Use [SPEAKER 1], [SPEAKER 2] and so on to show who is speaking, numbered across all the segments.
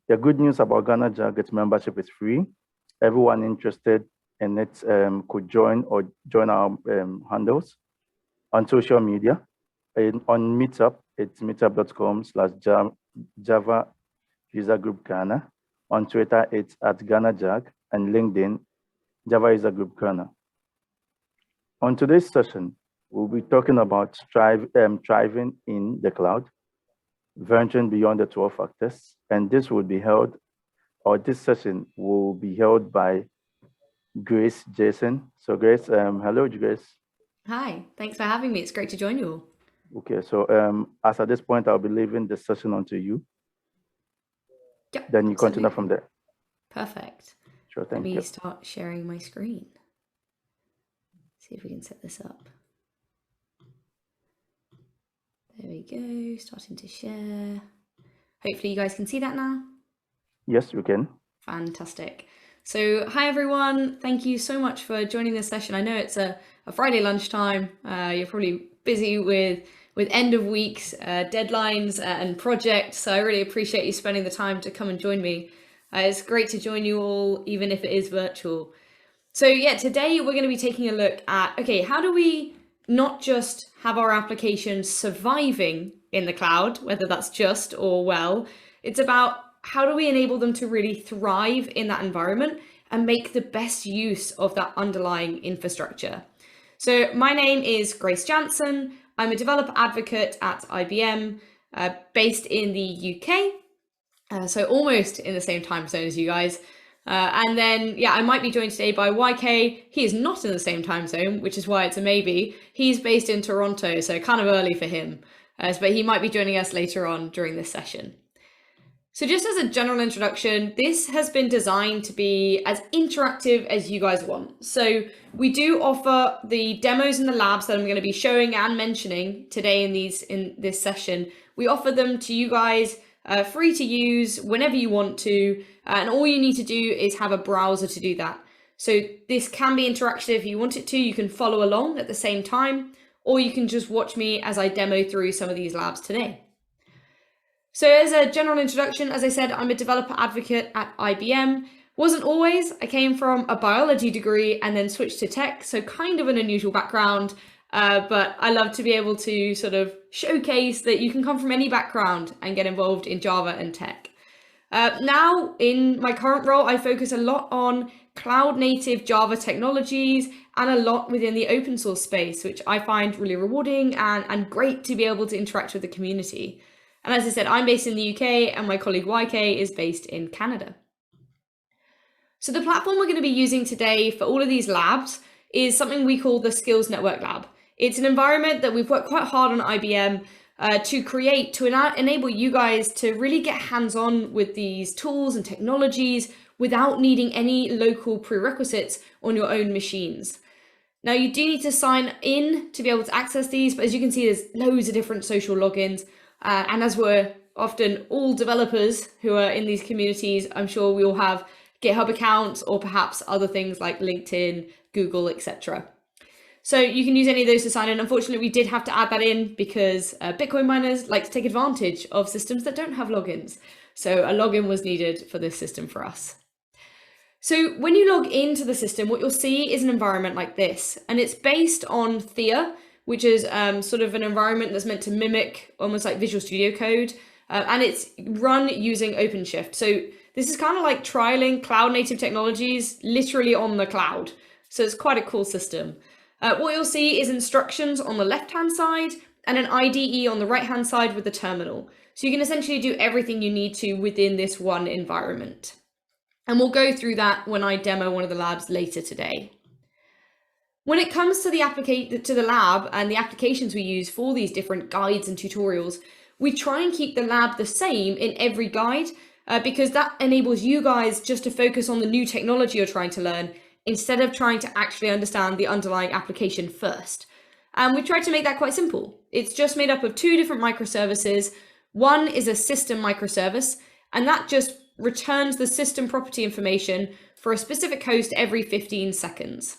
[SPEAKER 1] The good news about Ghana JAG, its membership is free. Everyone interested in it could join our handles on social media. On Meetup, it's meetup.com/Java User Group Ghana. On Twitter, it's @GhanaJAG, and LinkedIn, Java User Group Ghana. On today's session, we'll be talking about thriving in the cloud, venturing beyond the 12 factors, and this session will be held by Grace Jansen. So Grace, hello Grace.
[SPEAKER 2] Hi, thanks for having me. It's great to join you all.
[SPEAKER 1] Okay, so as at this point, I'll be leaving the session onto you.
[SPEAKER 2] Yep,
[SPEAKER 1] then you continue from there.
[SPEAKER 2] Perfect.
[SPEAKER 1] Sure, thank you.
[SPEAKER 2] Let me start sharing my screen. See if we can set this up. There we go, starting to share. Hopefully you guys can see that now.
[SPEAKER 1] Yes, you can.
[SPEAKER 2] Fantastic. So hi everyone, thank you so much for joining this session. I know it's a Friday lunchtime. You're probably busy with end of weeks, deadlines and projects. So I really appreciate you spending the time to come and join me. It's great to join you all, even if it is virtual. So yeah, today we're going to be taking a look at, okay, how do we not just have our applications surviving in the cloud, whether that's just or well, it's about how do we enable them to really thrive in that environment and make the best use of that underlying infrastructure. So my name is Grace Jansen. I'm a developer advocate at IBM, based in the UK, so almost in the same time zone as you guys. And then, yeah, I might be joined today by YK. He is not in the same time zone, which is why it's a maybe. He's based in Toronto, so kind of early for him, but he might be joining us later on during this session. So just as a general introduction, this has been designed to be as interactive as you guys want. So we do offer the demos and the labs that I'm going to be showing and mentioning today in this session. We offer them to you guys free to use whenever you want to, and all you need to do is have a browser to do that. So this can be interactive if you want it to. You can follow along at the same time, or you can just watch me as I demo through some of these labs today. So as a general introduction, as I said, I'm a developer advocate at IBM. Wasn't always. I came from a biology degree and then switched to tech, so kind of an unusual background, but I love to be able to sort of showcase that you can come from any background and get involved in Java and tech. Now, in my current role, I focus a lot on cloud-native Java technologies and a lot within the open source space, which I find really rewarding and great to be able to interact with the community. And as I said, I'm based in the UK and my colleague YK is based in Canada. So the platform we're going to be using today for all of these labs is something we call the Skills Network Lab. It's an environment that we've worked quite hard on IBM to create to enable you guys to really get hands-on with these tools and technologies without needing any local prerequisites on your own machines. Now you do need to sign in to be able to access these, but as you can see, there's loads of different social logins. And as we're often all developers who are in these communities, I'm sure we all have GitHub accounts or perhaps other things like LinkedIn, Google, etc. So you can use any of those to sign in. Unfortunately, we did have to add that in because Bitcoin miners like to take advantage of systems that don't have logins. So a login was needed for this system for us. So when you log into the system, what you'll see is an environment like this, and it's based on Thea, which is sort of an environment that's meant to mimic almost like Visual Studio Code, and it's run using OpenShift. So this is kind of like trialing cloud native technologies literally on the cloud. So it's quite a cool system. What you'll see is instructions on the left-hand side and an IDE on the right-hand side with the terminal. So you can essentially do everything you need to within this one environment. And we'll go through that when I demo one of the labs later today. When it comes to the lab and the applications we use for these different guides and tutorials, we try and keep the lab the same in every guide because that enables you guys just to focus on the new technology you're trying to learn instead of trying to actually understand the underlying application first. And we tried to make that quite simple. It's just made up of two different microservices. One is a system microservice, and that just returns the system property information for a specific host every 15 seconds.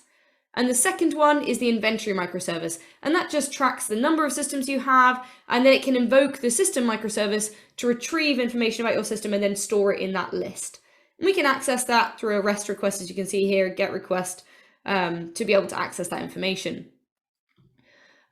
[SPEAKER 2] And the second one is the inventory microservice. And that just tracks the number of systems you have, and then it can invoke the system microservice to retrieve information about your system and then store it in that list. And we can access that through a REST request, as you can see here, GET request, to be able to access that information.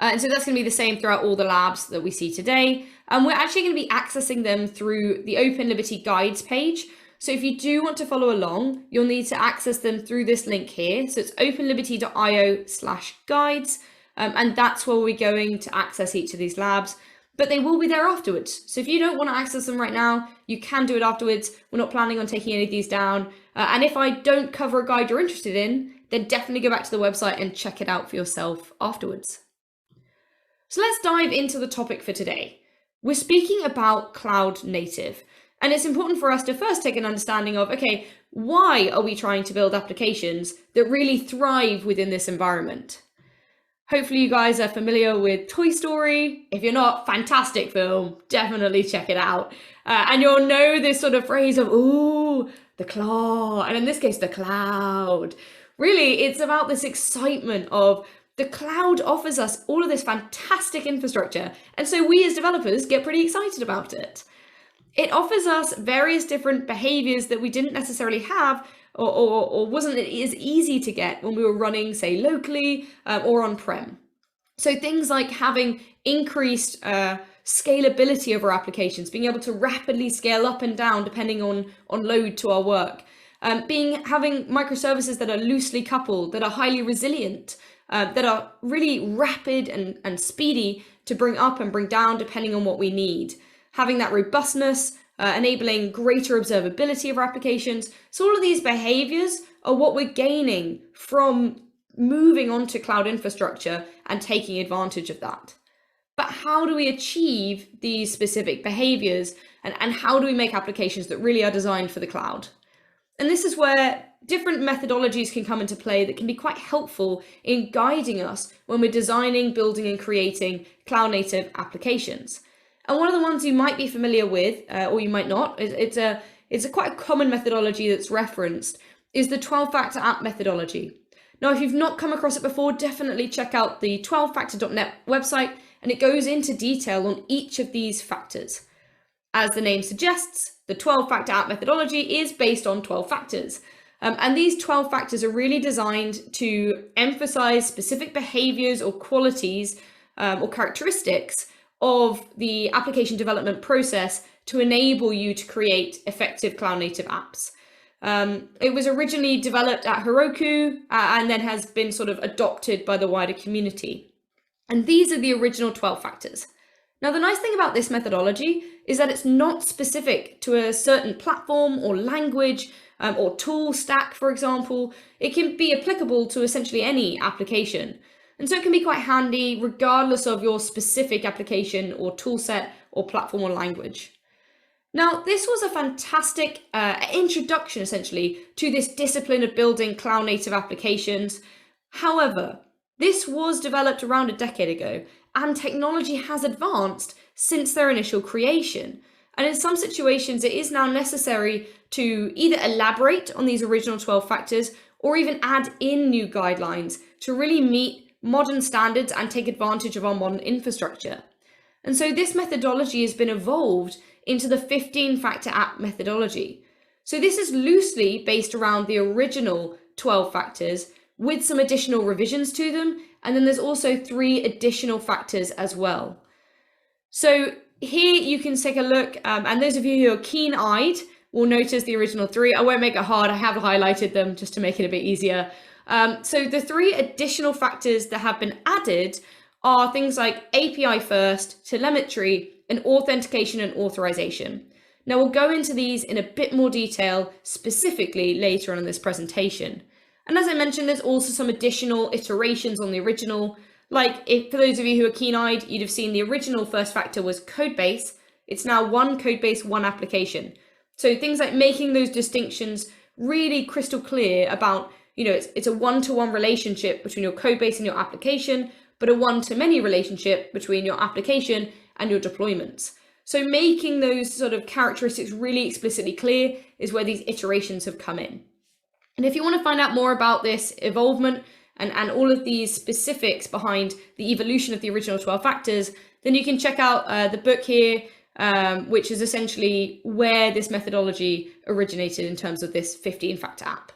[SPEAKER 2] And so that's going to be the same throughout all the labs that we see today. And we're actually going to be accessing them through the Open Liberty Guides page. So if you do want to follow along, you'll need to access them through this link here. So it's openliberty.io/guides. And that's where we're going to access each of these labs, but they will be there afterwards. So if you don't want to access them right now, you can do it afterwards. We're not planning on taking any of these down. And if I don't cover a guide you're interested in, then definitely go back to the website and check it out for yourself afterwards. So let's dive into the topic for today. We're speaking about cloud native, and it's important for us to first take an understanding of, okay, why are we trying to build applications that really thrive within this environment? Hopefully you guys are familiar with Toy Story. If you're not, fantastic film, definitely check it out. And you'll know this sort of phrase of, ooh, the claw, and in this case, the cloud. Really, it's about this excitement of the cloud offers us all of this fantastic infrastructure, and so we as developers get pretty excited about it. It offers us various different behaviors that we didn't necessarily have or wasn't as easy to get when we were running, say, locally or on-prem. So things like having increased scalability of our applications, being able to rapidly scale up and down depending on load to our work, having microservices that are loosely coupled, that are highly resilient, that are really rapid and speedy to bring up and bring down depending on what we need. Having that robustness, enabling greater observability of our applications. So all of these behaviors are what we're gaining from moving onto cloud infrastructure and taking advantage of that. But how do we achieve these specific behaviors, and how do we make applications that really are designed for the cloud? And this is where different methodologies can come into play that can be quite helpful in guiding us when we're designing, building, and creating cloud native applications. And one of the ones you might be familiar with, or you might not, it's a quite a common methodology that's referenced, is the 12-factor app methodology. Now, if you've not come across it before, definitely check out the 12factor.net website, and it goes into detail on each of these factors. As the name suggests, the 12-factor app methodology is based on 12 factors. And these 12 factors are really designed to emphasize specific behaviors or qualities or characteristics of the application development process to enable you to create effective cloud native apps. It was originally developed at Heroku and then has been sort of adopted by the wider community. And these are the original 12 factors. Now, the nice thing about this methodology is that it's not specific to a certain platform or language or tool stack, for example. It can be applicable to essentially any application. And so it can be quite handy regardless of your specific application or tool set or platform or language. Now, this was a fantastic introduction, essentially, to this discipline of building cloud native applications. However, this was developed around a decade ago, and technology has advanced since their initial creation. And in some situations, it is now necessary to either elaborate on these original 12 factors or even add in new guidelines to really meet modern standards and take advantage of our modern infrastructure. And so this methodology has been evolved into the 15-factor app methodology. So this is loosely based around the original 12 factors with some additional revisions to them. And then there's also 3 additional factors as well. So here you can take a look, and those of you who are keen-eyed will notice the original 3. I won't make it hard, I have highlighted them just to make it a bit easier. So the 3 additional factors that have been added are things like API first, telemetry, and authentication and authorization. Now we'll go into these in a bit more detail specifically later on in this presentation. And as I mentioned, there's also some additional iterations on the original. Like, for those of you who are keen-eyed, you'd have seen the original first factor was code base. It's now one code base, one application. So things like making those distinctions really crystal clear about, it's a one-to-one relationship between your code base and your application, but a one-to-many relationship between your application and your deployments. So making those sort of characteristics really explicitly clear is where these iterations have come in. And if you want to find out more about this evolvement, and all of these specifics behind the evolution of the original 12 factors, then you can check out the book here, which is essentially where this methodology originated in terms of this 15-factor app.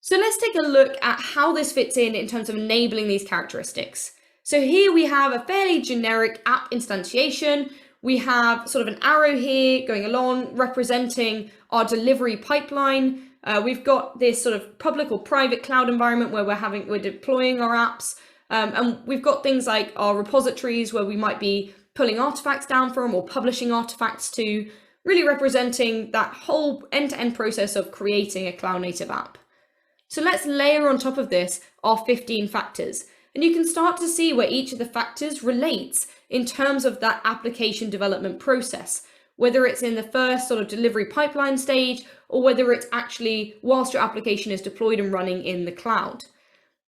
[SPEAKER 2] So let's take a look at how this fits in terms of enabling these characteristics. So here we have a fairly generic app instantiation. We have sort of an arrow here going along representing our delivery pipeline. We've got this sort of public or private cloud environment where we're deploying our apps. And we've got things like our repositories where we might be pulling artifacts down from or publishing artifacts to, really representing that whole end-to-end process of creating a cloud native app. So let's layer on top of this our 15 factors. And you can start to see where each of the factors relates in terms of that application development process, whether it's in the first sort of delivery pipeline stage or whether it's actually whilst your application is deployed and running in the cloud.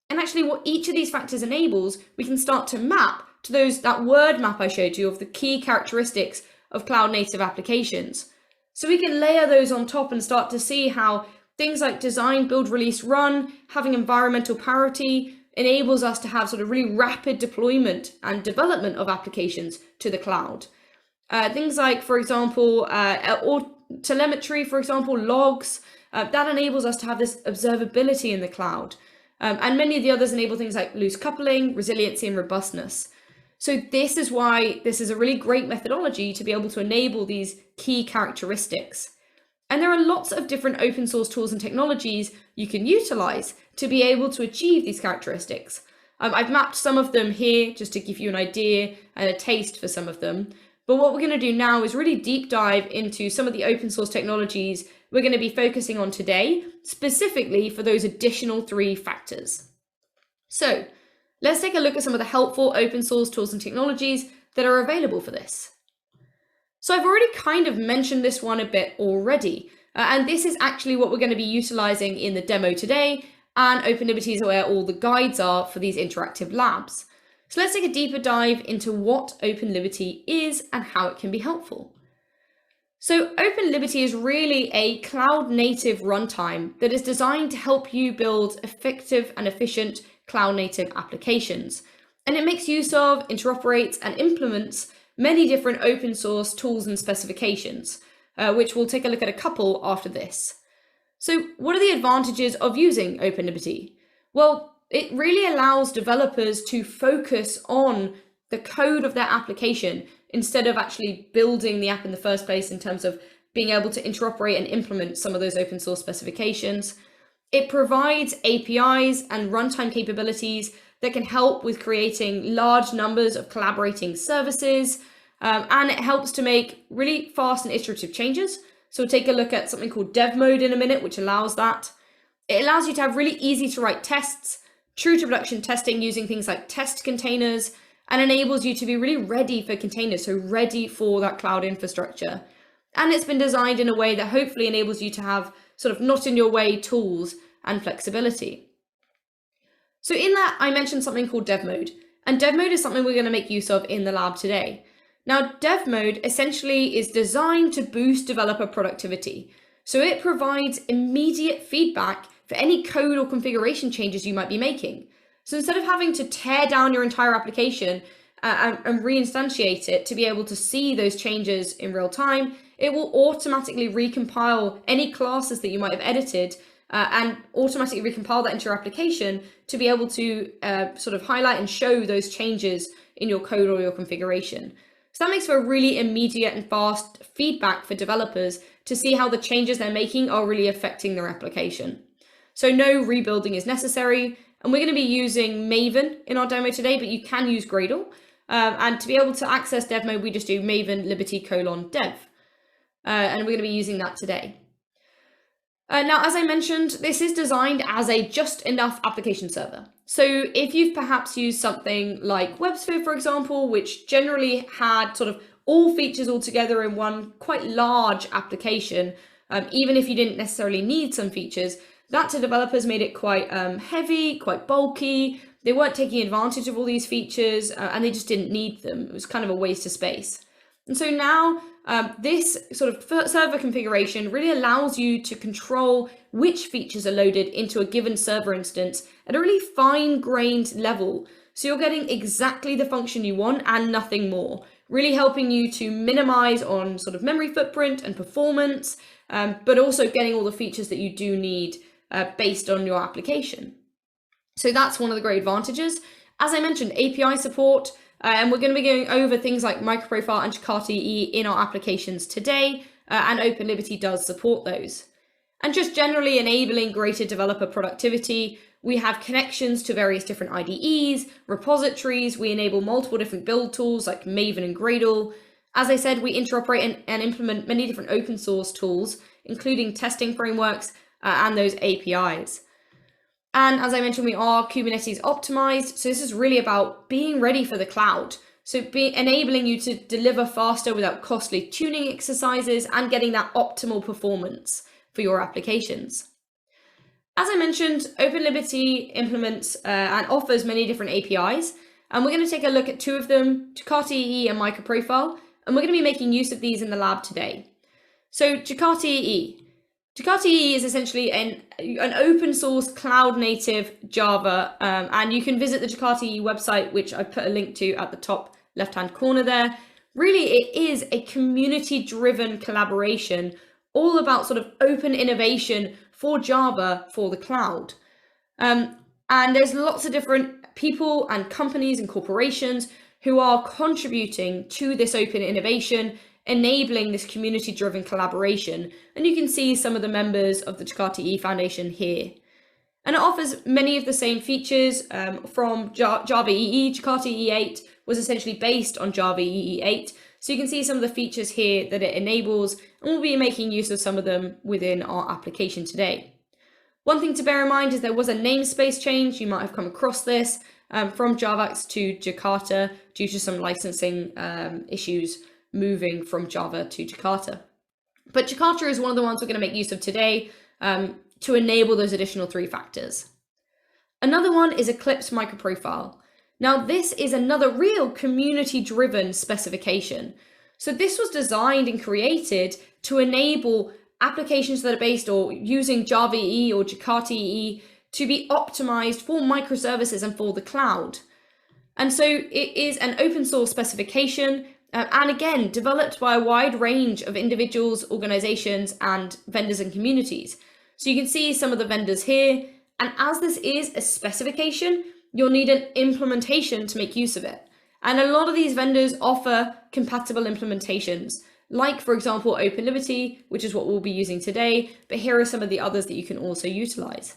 [SPEAKER 2] And actually what each of these factors enables, we can start to map to that word map I showed you of the key characteristics of cloud native applications. So we can layer those on top and start to see how things like design, build, release, run, having environmental parity enables us to have sort of really rapid deployment and development of applications to the cloud. Things like, for example, or telemetry, for example, logs, that enables us to have this observability in the cloud. And many of the others enable things like loose coupling, resiliency, and robustness. So this is why this is a really great methodology to be able to enable these key characteristics. And there are lots of different open source tools and technologies you can utilize to be able to achieve these characteristics. I've mapped some of them here just to give you an idea and a taste for some of them. But what we're going to do now is really deep dive into some of the open source technologies we're going to be focusing on today, specifically for those additional 3 factors. So let's take a look at some of the helpful open source tools and technologies that are available for this. So I've already kind of mentioned this one a bit already, and this is actually what we're going to be utilizing in the demo today, and OpenLiberty is where all the guides are for these interactive labs. So let's take a deeper dive into what OpenLiberty is and how it can be helpful. So OpenLiberty is really a cloud native runtime that is designed to help you build effective and efficient cloud native applications. And it makes use of, interoperates, and implements many different open source tools and specifications, which we'll take a look at a couple after this. So what are the advantages of using OpenLiberty? Well, it really allows developers to focus on the code of their application instead of actually building the app in the first place in terms of being able to interoperate and implement some of those open source specifications. It provides APIs and runtime capabilities that can help with creating large numbers of collaborating services, and it helps to make really fast and iterative changes. So we'll take a look at something called dev mode in a minute, which allows that. It allows you to have really easy to write tests, true to production testing using things like test containers, and enables you to be really ready for containers, so ready for that cloud infrastructure. And it's been designed in a way that hopefully enables you to have sort of not in your way tools and flexibility. So in that, I mentioned something called dev mode, and dev mode is something we're going to make use of in the lab today. Now, dev mode essentially is designed to boost developer productivity. So it provides immediate feedback for any code or configuration changes you might be making. So instead of having to tear down your entire application and reinstantiate it to be able to see those changes in real time, it will automatically recompile any classes that you might have edited and automatically recompile that into your application to be able to sort of highlight and show those changes in your code or your configuration. So that makes for a really immediate and fast feedback for developers to see how the changes they're making are really affecting their application. So no rebuilding is necessary. And we're going to be using Maven in our demo today, but you can use Gradle. And to be able to access dev mode, we just do Maven liberty:/dev. And we're going to be using that today. Now, as I mentioned, this is designed as a just enough application server. So if you've perhaps used something like WebSphere, for example, which generally had sort of all features all together in one quite large application, even if you didn't necessarily need some features, that to developers made it quite heavy, quite bulky. They weren't taking advantage of all these features and they just didn't need them. It was kind of a waste of space. And so now this sort of server configuration really allows you to control which features are loaded into a given server instance at a really fine-grained level. So you're getting exactly the function you want and nothing more, really helping you to minimize on sort of memory footprint and performance, but also getting all the features that you do need based on your application. So that's one of the great advantages. As I mentioned, API support, and we're going to be going over things like Microprofile and Jakarta EE in our applications today, and OpenLiberty does support those. And just generally enabling greater developer productivity, we have connections to various different IDEs, repositories, we enable multiple different build tools like Maven and Gradle. As I said, we interoperate and implement many different open source tools, including testing frameworks and those APIs. And as I mentioned, we are Kubernetes optimized. So this is really about being ready for the cloud. So enabling you to deliver faster without costly tuning exercises and getting that optimal performance for your applications. As I mentioned, OpenLiberty implements and offers many different APIs. And we're going to take a look at two of them, Jakarta EE and Microprofile. And we're going to be making use of these in the lab today. So Jakarta EE. Jakarta EE is essentially an open source cloud native Java, and you can visit the Jakarta EE website, which I put a link to at the top left hand corner there. Really, it is a community driven collaboration all about sort of open innovation for Java for the cloud. And there's lots of different people and companies and corporations who are contributing to this open innovation, enabling this community-driven collaboration. And you can see some of the members of the Jakarta EE Foundation here. And it offers many of the same features from Java EE. Jakarta EE 8 was essentially based on Java EE 8. So you can see some of the features here that it enables, and we'll be making use of some of them within our application today. One thing to bear in mind is there was a namespace change. You might have come across this from Javax to Jakarta due to some licensing issues moving from Java to Jakarta. But Jakarta is one of the ones we're going to make use of today to enable those additional 3 factors. Another one is Eclipse Microprofile. Now, this is another real community-driven specification. So this was designed and created to enable applications that are based or using Java EE or Jakarta EE to be optimized for microservices and for the cloud. And so it is an open source specification, and again, developed by a wide range of individuals, organizations, and vendors and communities. So you can see some of the vendors here, and as this is a specification, you'll need an implementation to make use of it. And a lot of these vendors offer compatible implementations, like, for example, OpenLiberty, which is what we'll be using today, but here are some of the others that you can also utilize.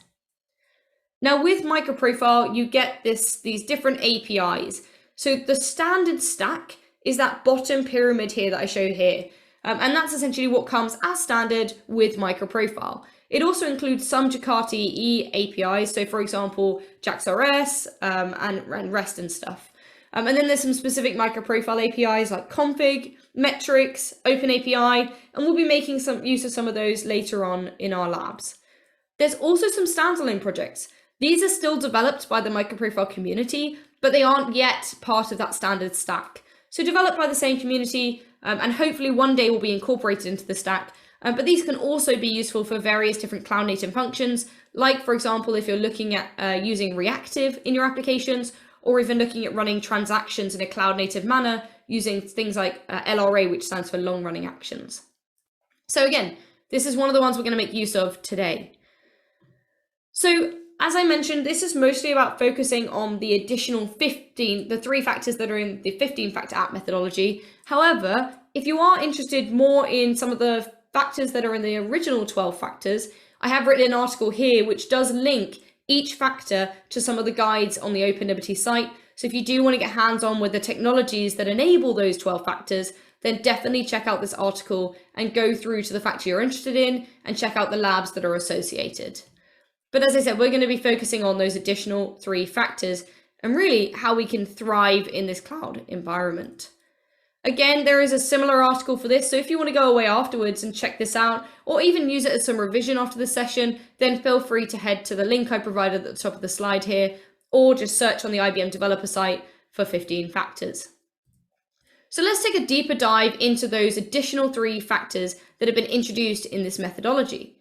[SPEAKER 2] Now, with Microprofile, you get these different APIs. So the standard stack is that bottom pyramid here that I showed here. And that's essentially what comes as standard with Microprofile. It also includes some Jakarta EE APIs. So for example, JAX-RS and REST and stuff. And then there's some specific Microprofile APIs like config, metrics, OpenAPI, and we'll be making some use of some of those later on in our labs. There's also some standalone projects. These are still developed by the Microprofile community, but they aren't yet part of that standard stack. So developed by the same community, and hopefully one day will be incorporated into the stack. But these can also be useful for various different cloud native functions, like, for example, if you're looking at using reactive in your applications, or even looking at running transactions in a cloud native manner using things like LRA, which stands for long running actions. So again, this is one of the ones we're going to make use of today. So as I mentioned, this is mostly about focusing on the additional 15, the 3 factors that are in the 15-factor app methodology. However, if you are interested more in some of the factors that are in the original 12 factors, I have written an article here which does link each factor to some of the guides on the OpenLiberty site. So if you do want to get hands-on with the technologies that enable those 12 factors, then definitely check out this article and go through to the factor you're interested in and check out the labs that are associated. But as I said, we're going to be focusing on those additional 3 factors and really how we can thrive in this cloud environment. Again, there is a similar article for this, so if you want to go away afterwards and check this out, or even use it as some revision after the session, then feel free to head to the link I provided at the top of the slide here, or just search on the IBM developer site for 15 factors. So let's take a deeper dive into those additional 3 factors that have been introduced in this methodology.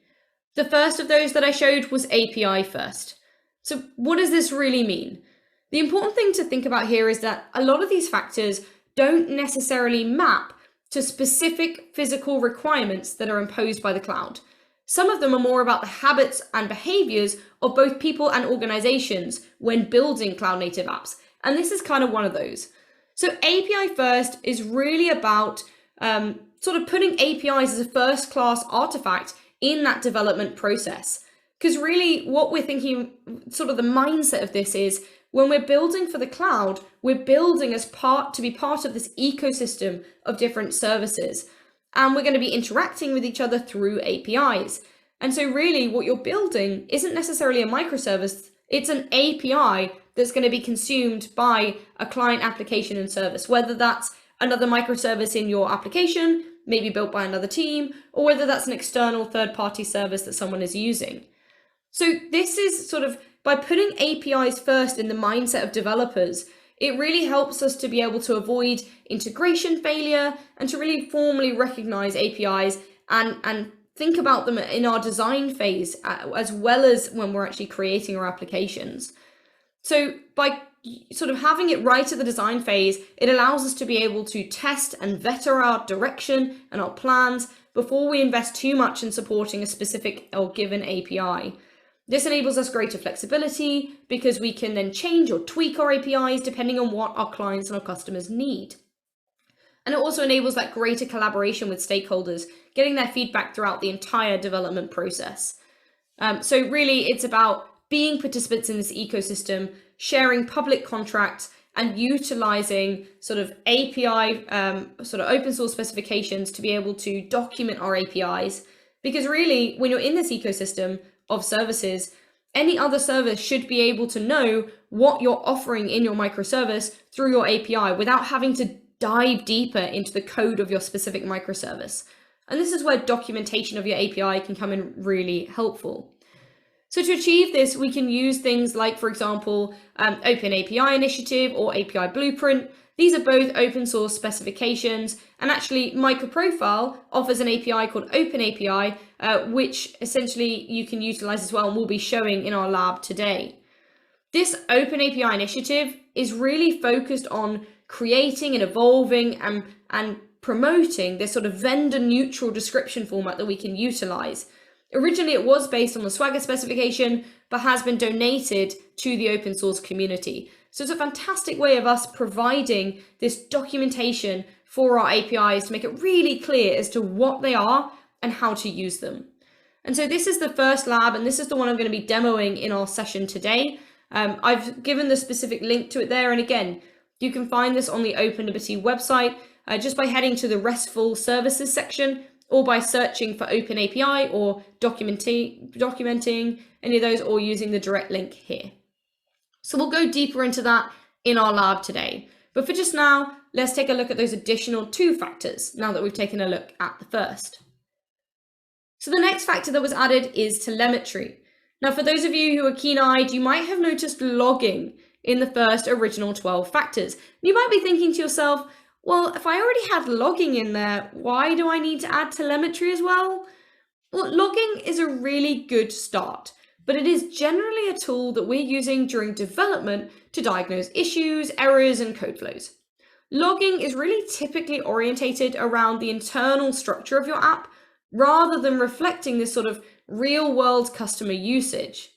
[SPEAKER 2] The first of those that I showed was API first. So what does this really mean? The important thing to think about here is that a lot of these factors don't necessarily map to specific physical requirements that are imposed by the cloud. Some of them are more about the habits and behaviors of both people and organizations when building cloud native apps. And this is kind of one of those. So API first is really about sort of putting APIs as a first class artifact in that development process. Because really what we're thinking, sort of the mindset of this is, when we're building for the cloud, we're building as to be part of this ecosystem of different services. And we're going to be interacting with each other through APIs. And so really what you're building isn't necessarily a microservice, it's an API that's going to be consumed by a client application and service, whether that's another microservice in your application, maybe built by another team, or whether that's an external third-party service that someone is using. So this is sort of, by putting APIs first in the mindset of developers, it really helps us to be able to avoid integration failure and to really formally recognize APIs and think about them in our design phase, as well as when we're actually creating our applications. So by sort of having it right at the design phase, it allows us to be able to test and vet our direction and our plans before we invest too much in supporting a specific or given API. This enables us greater flexibility because we can then change or tweak our APIs depending on what our clients and our customers need. And it also enables that greater collaboration with stakeholders, getting their feedback throughout the entire development process. So really, it's about being participants in this ecosystem, sharing public contracts, and utilizing sort of API, sort of open source specifications to be able to document our APIs. Because really, when you're in this ecosystem of services, any other service should be able to know what you're offering in your microservice through your API without having to dive deeper into the code of your specific microservice. And this is where documentation of your API can come in really helpful. So to achieve this, we can use things like, for example, Open API Initiative or API Blueprint. These are both open source specifications, and actually Microprofile offers an API called Open API, which essentially you can utilize as well, and we'll be showing in our lab today. This Open API Initiative is really focused on creating and evolving and promoting this sort of vendor neutral description format that we can utilize. Originally, it was based on the Swagger specification, but has been donated to the open source community. So it's a fantastic way of us providing this documentation for our APIs to make it really clear as to what they are and how to use them. And so this is the first lab, and this is the one I'm going to be demoing in our session today. I've given the specific link to it there. And again, you can find this on the OpenLiberty website just by heading to the RESTful Services section, or by searching for Open API or documenting any of those, or using the direct link here. So we'll go deeper into that in our lab today. But for just now, let's take a look at those additional 2 factors now that we've taken a look at the first. So the next factor that was added is telemetry. Now, for those of you who are keen-eyed, you might have noticed logging in the first original 12 factors. You might be thinking to yourself, well, if I already had logging in there, why do I need to add telemetry as well? Well, logging is a really good start, but it is generally a tool that we're using during development to diagnose issues, errors, and code flows. Logging is really typically orientated around the internal structure of your app, rather than reflecting this sort of real-world customer usage.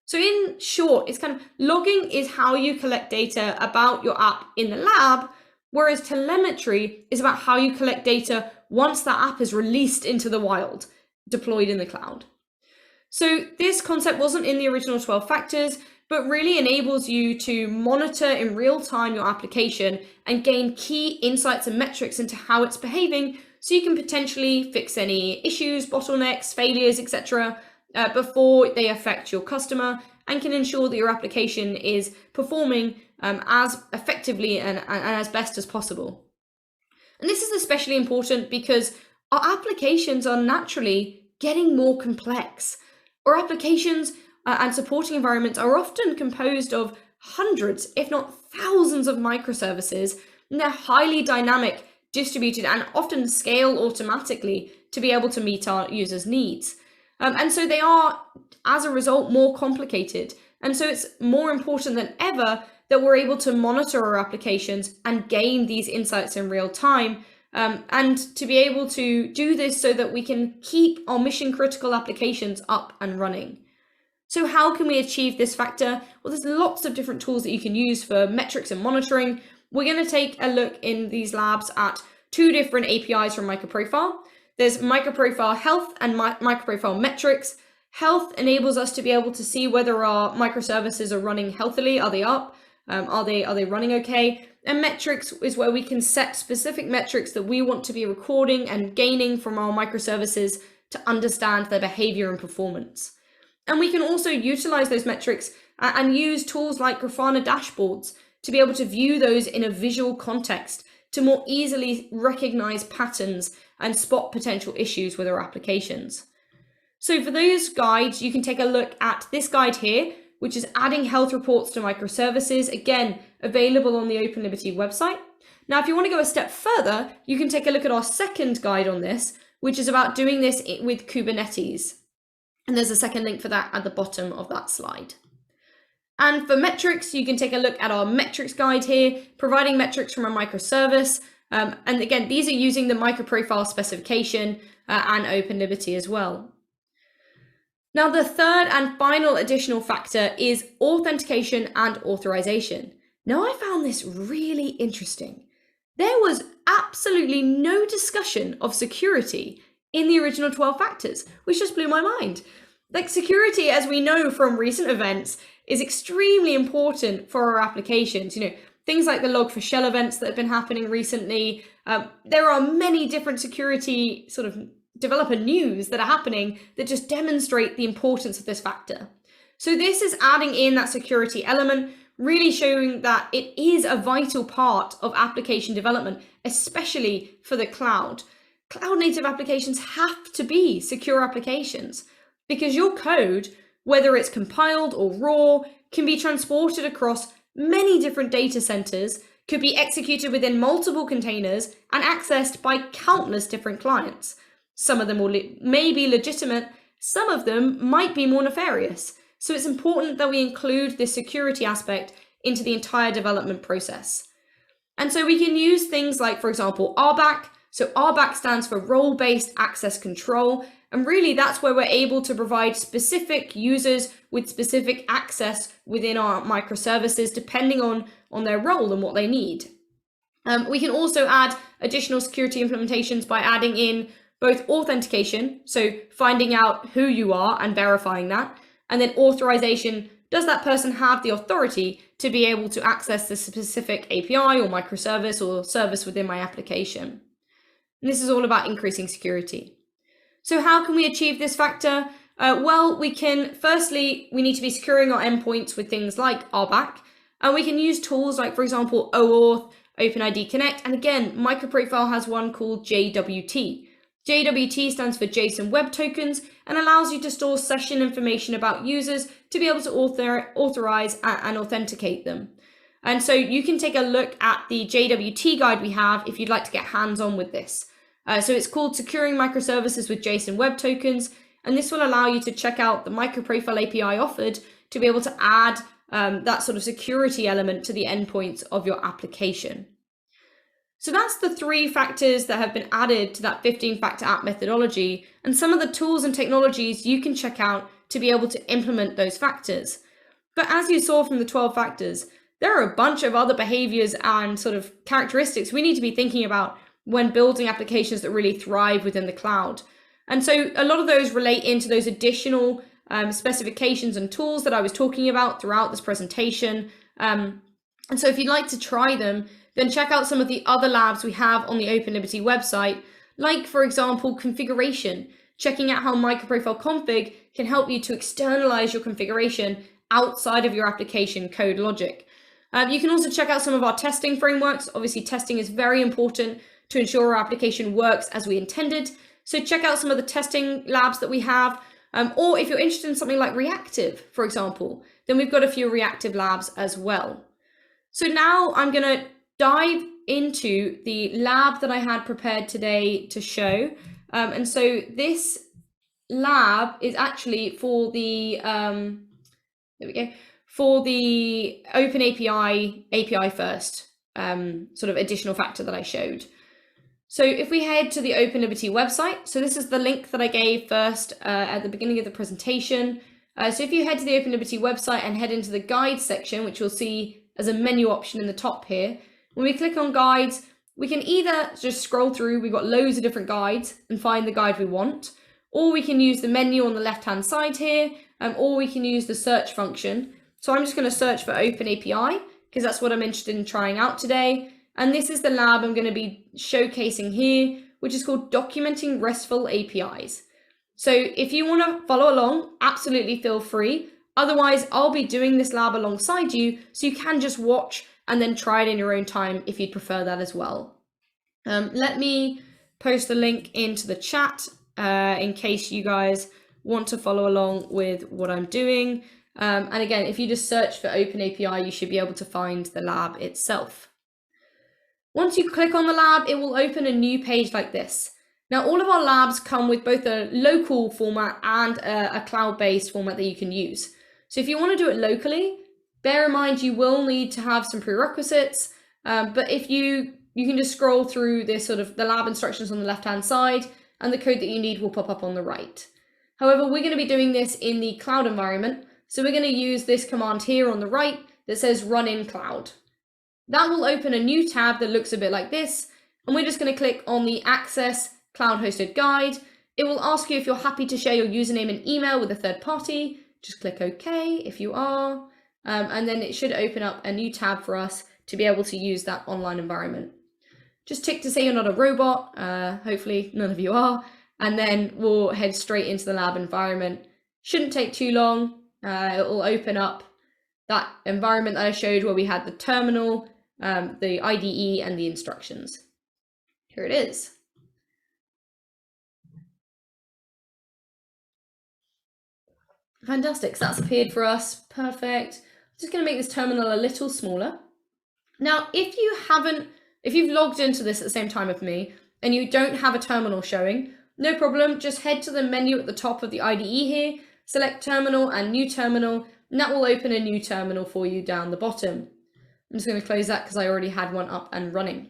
[SPEAKER 2] So in short, it's kind of logging is how you collect data about your app in the lab, whereas telemetry is about how you collect data once that app is released into the wild, deployed in the cloud. So this concept wasn't in the original 12 factors, but really enables you to monitor in real time your application and gain key insights and metrics into how it's behaving, so you can potentially fix any issues, bottlenecks, failures, etc. Before they affect your customer, and can ensure that your application is performing as effectively and as best as possible. And this is especially important because our applications are naturally getting more complex. Our applications and supporting environments are often composed of hundreds, if not thousands of microservices And they're highly dynamic, distributed, and often scale automatically to be able to meet our users' needs. And so they are, as a result, more complicated. And so it's more important than ever that we're able to monitor our applications and gain these insights in real time, and to be able to do this so that we can keep our mission critical applications up and running. So how can we achieve this factor? Well, there's lots of different tools that you can use for metrics and monitoring. We're going to take a look in these labs at two different APIs from Microprofile. There's Microprofile Health and Microprofile Metrics. Health enables us to be able to see whether our microservices are running healthily. Are they up? Are they running okay? And metrics is where we can set specific metrics that we want to be recording and gaining from our microservices to understand their behavior and performance. And we can also utilize those metrics and use tools like Grafana dashboards to be able to view those in a visual context to more easily recognize patterns and spot potential issues with our applications. So for those guides, you can take a look at this guide here, which is adding health reports to microservices, again, available on the OpenLiberty website. Now, if you want to go a step further, you can take a look at our second guide on this, which is about doing this with Kubernetes. And there's a second link for that at the bottom of that slide. And for metrics, you can take a look at our metrics guide here, providing metrics from a microservice. And again, these are using the Microprofile specification and OpenLiberty as well. Now, the third and final additional factor is authentication and authorization. Now, I found this really interesting. There was absolutely no discussion of security in the original 12 factors, which just blew my mind. Like, security, as we know from recent events, is extremely important for our applications. You know, things like the Log4Shell events that have been happening recently. There are many different security sort of developer news that are happening that just demonstrate the importance of this factor. So this is adding in that security element, really showing that it is a vital part of application development, especially for the cloud. Cloud native applications have to be secure applications because your code, whether it's compiled or raw, can be transported across many different data centers, could be executed within multiple containers and accessed by countless different clients. Some of them may be legitimate, some of them might be more nefarious. So it's important that we include this security aspect into the entire development process. And so we can use things like, for example, RBAC. So RBAC stands for Role-Based Access Control. And really that's where we're able to provide specific users with specific access within our microservices, depending on their role and what they need. We can also add additional security implementations by adding in both authentication, so finding out who you are and verifying that, and then authorization. Does that person have the authority to be able to access the specific API or microservice or service within my application? And this is all about increasing security. So how can we achieve this factor? Well, we can, firstly, we need to be securing our endpoints with things like RBAC, and we can use tools like, for example, OAuth, OpenID Connect, and again, Microprofile has one called JWT. JWT stands for JSON Web Tokens and allows you to store session information about users to be able to authorize and authenticate them. And so you can take a look at the JWT guide we have if you'd like to get hands-on with this. So it's called Securing Microservices with JSON Web Tokens, and this will allow you to check out the Microprofile API offered to be able to add that sort of security element to the endpoints of your application. So that's the 3 factors that have been added to that 15-factor app methodology, and some of the tools and technologies you can check out to be able to implement those factors. But as you saw from the 12 factors, there are a bunch of other behaviors and sort of characteristics we need to be thinking about when building applications that really thrive within the cloud. And so a lot of those relate into those additional specifications and tools that I was talking about throughout this presentation. And so if you'd like to try them, then check out some of the other labs we have on the OpenLiberty website, like, for example, configuration, checking out how Microprofile config can help you to externalize your configuration outside of your application code logic. You can also check out some of our testing frameworks. Obviously, testing is very important to ensure our application works as we intended. So check out some of the testing labs that we have. Or if you're interested in something like reactive, for example, then we've got a few reactive labs as well. So now I'm going to dive into the lab that I had prepared today to show. And so this lab is actually for the, for the Open API first sort of additional factor that I showed. So if we head to the OpenLiberty website, so this is the link that I gave first at the beginning of the presentation. So if you head to the OpenLiberty website and head into the guides section, which you'll see as a menu option in the top here, when we click on guides, we can either just scroll through, we've got loads of different guides, and find the guide we want, or we can use the menu on the left-hand side here, or we can use the search function. So I'm just going to search for Open API, because that's what I'm interested in trying out today. And this is the lab I'm going to be showcasing here, which is called Documenting RESTful APIs. So if you want to follow along, absolutely feel free. Otherwise, I'll be doing this lab alongside you, so you can just watch and then try it in your own time if you'd prefer that as well. Let me post the link into the chat in case you guys want to follow along with what I'm doing. And again, if you just search for Open API, you should be able to find the lab itself. Once you click on the lab, it will open a new page like this. Now, all of our labs come with both a local format and a cloud-based format that you can use. So if you want to do it locally, bear in mind you will need to have some prerequisites, but if you can just scroll through this sort of the lab instructions on the left-hand side, and the code that you need will pop up on the right. However, we're going to be doing this in the cloud environment, so we're going to use this command here on the right that says run in cloud. That will open a new tab that looks a bit like this, and we're just going to click on the Access Cloud Hosted Guide. It will ask you if you're happy to share your username and email with a third party. Just click OK if you are, and then it should open up a new tab for us to be able to use that online environment. Just tick to say you're not a robot, hopefully none of you are, and then we'll head straight into the lab environment. Shouldn't take too long. It will open up that environment that I showed where we had the terminal, the IDE, and the instructions. Here it is. Fantastic, so that's appeared for us, perfect. I'm just going to make this terminal a little smaller. Now, if you've logged into this at the same time with me and you don't have a terminal showing, no problem, just head to the menu at the top of the IDE here, select Terminal and New Terminal, and that will open a new terminal for you down the bottom. I'm just going to close that because I already had one up and running.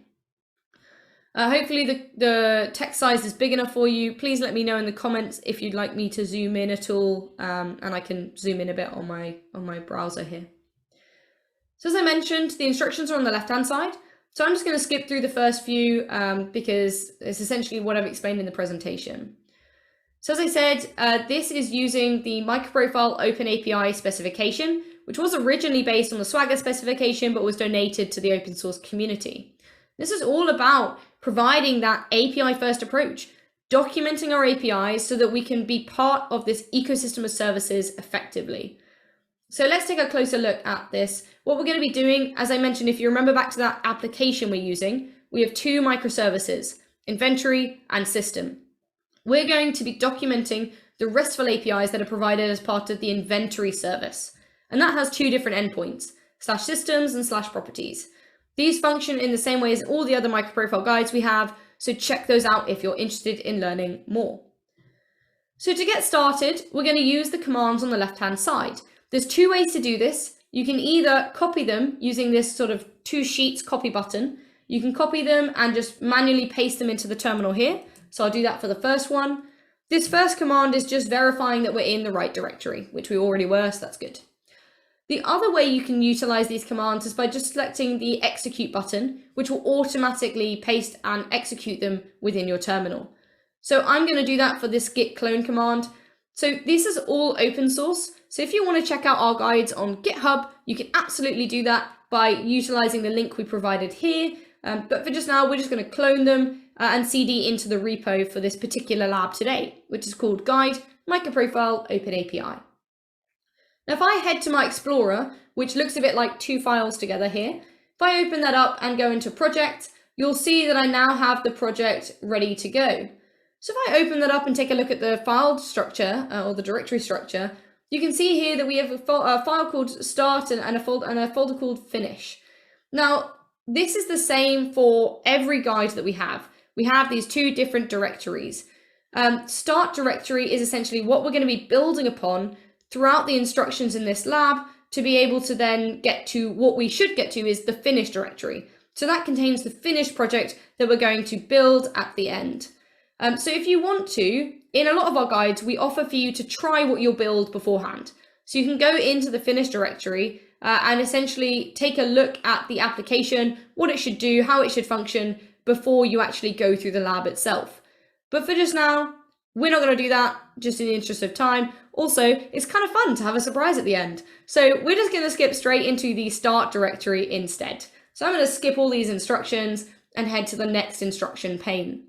[SPEAKER 2] Hopefully the text size is big enough for you. Please let me know in the comments if you'd like me to zoom in at all, and I can zoom in a bit on my browser here. So as I mentioned, the instructions are on the left-hand side. So I'm just going to skip through the first few because it's essentially what I've explained in the presentation. So as I said, this is using the Microprofile Open API specification, which was originally based on the Swagger specification, but was donated to the open source community. This is all about providing that API first approach, documenting our APIs so that we can be part of this ecosystem of services effectively. So let's take a closer look at this. What we're going to be doing, as I mentioned, if you remember back to that application we're using, we have two microservices, inventory and system. We're going to be documenting the RESTful APIs that are provided as part of the inventory service. And that has two different endpoints, /systems and /properties. These function in the same way as all the other microprofile guides we have, so check those out if you're interested in learning more. So to get started, we're going to use the commands on the left-hand side. There's two ways to do this. You can either copy them using this sort of two sheets copy button. You can copy them and just manually paste them into the terminal here. So I'll do that for the first one. This first command is just verifying that we're in the right directory, which we already were, so that's good. The other way you can utilize these commands is by just selecting the execute button, which will automatically paste and execute them within your terminal. So I'm going to do that for this git clone command. So this is all open source. So if you want to check out our guides on GitHub, you can absolutely do that by utilizing the link we provided here. But for just now, we're just going to clone them and CD into the repo for this particular lab today, which is called Guide Microprofile Open API. Now, if I head to my Explorer, which looks a bit like two files together here, if I open that up and go into Project, you'll see that I now have the project ready to go. So if I open that up and take a look at the file structure or the directory structure, you can see here that we have a file called Start and a folder called Finish. Now, this is the same for every guide that we have. We have these two different directories. Start directory is essentially what we're going to be building upon throughout the instructions in this lab to be able to then get to what we should get to is the finish directory. So that contains the finished project that we're going to build at the end. So if you want to, in a lot of our guides, we offer for you to try what you'll build beforehand. So you can go into the finish directory and essentially take a look at the application, what it should do, how it should function before you actually go through the lab itself. But for just now, we're not going to do that, just in the interest of time. Also, it's kind of fun to have a surprise at the end. So we're just going to skip straight into the start directory instead. So I'm going to skip all these instructions and head to the next instruction pane.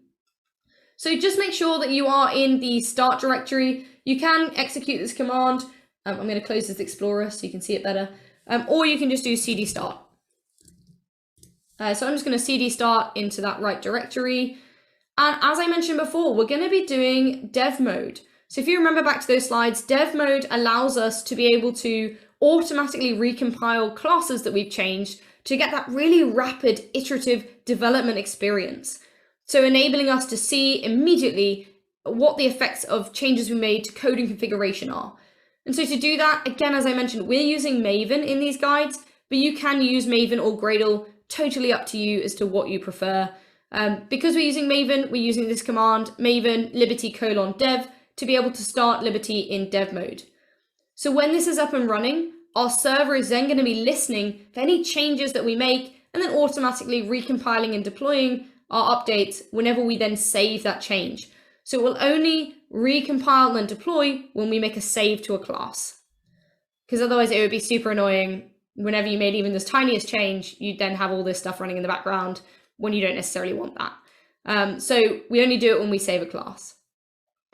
[SPEAKER 2] So just make sure that you are in the start directory. You can execute this command. I'm going to close this Explorer so you can see it better. Or you can just do cd start. So I'm just going to cd start into that right directory. And as I mentioned before, we're going to be doing dev mode. So if you remember back to those slides, dev mode allows us to be able to automatically recompile classes that we've changed to get that really rapid iterative development experience. So enabling us to see immediately what the effects of changes we made to code and configuration are. And so to do that, again, as I mentioned, we're using Maven in these guides, but you can use Maven or Gradle, totally up to you as to what you prefer. Because we're using Maven, we're using this command, Maven liberty:dev, to be able to start Liberty in dev mode. So when this is up and running, our server is then going to be listening for any changes that we make and then automatically recompiling and deploying our updates whenever we then save that change. So it will only recompile and deploy when we make a save to a class. Because otherwise it would be super annoying whenever you made even this tiniest change, you'd then have all this stuff running in the background when you don't necessarily want that. So we only do it when we save a class.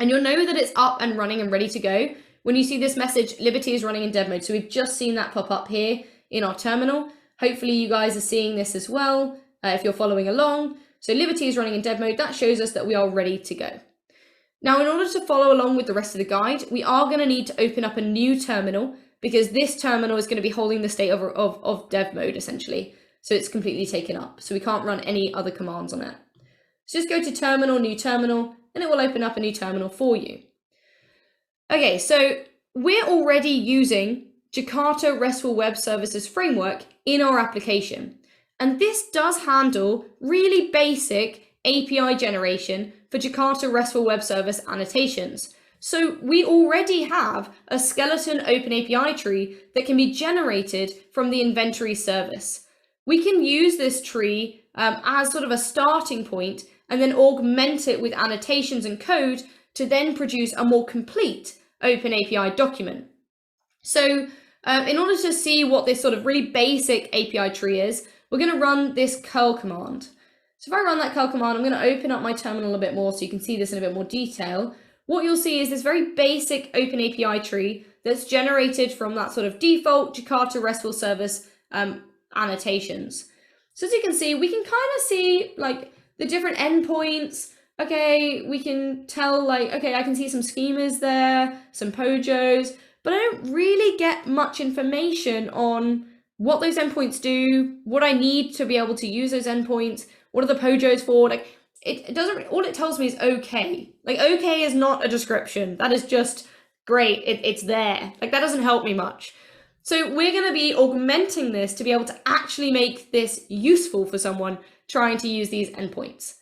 [SPEAKER 2] And you'll know that it's up and running and ready to go when you see this message, Liberty is running in dev mode. So we've just seen that pop up here in our terminal. Hopefully you guys are seeing this as well if you're following along. So Liberty is running in dev mode. That shows us that we are ready to go. Now, in order to follow along with the rest of the guide, we are going to need to open up a new terminal because this terminal is going to be holding the state of dev mode essentially. So it's completely taken up. So we can't run any other commands on it. So just go to terminal, new terminal, and it will open up a new terminal for you. Okay, so we're already using Jakarta RESTful Web Services framework in our application. And this does handle really basic API generation for Jakarta RESTful Web Service annotations. So we already have a skeleton open API tree that can be generated from the inventory service. We can use this tree as sort of a starting point and then augment it with annotations and code to then produce a more complete open API document. So in order to see what this sort of really basic API tree is, we're going to run this curl command. So if I run that curl command, I'm going to open up my terminal a bit more so you can see this in a bit more detail. What you'll see is this very basic open API tree that's generated from that sort of default Jakarta RESTful service annotations. So as you can see, we can kind of see like the different endpoints. Okay, we can tell like, okay, I can see some schemas there, some pojos, but I don't really get much information on what those endpoints do, what I need to be able to use those endpoints, what are the pojos for? Like it doesn't, all it tells me is okay. Like okay is not a description. That is just great. It's there. Like that doesn't help me much. So we're going to be augmenting this to be able to actually make this useful for someone trying to use these endpoints.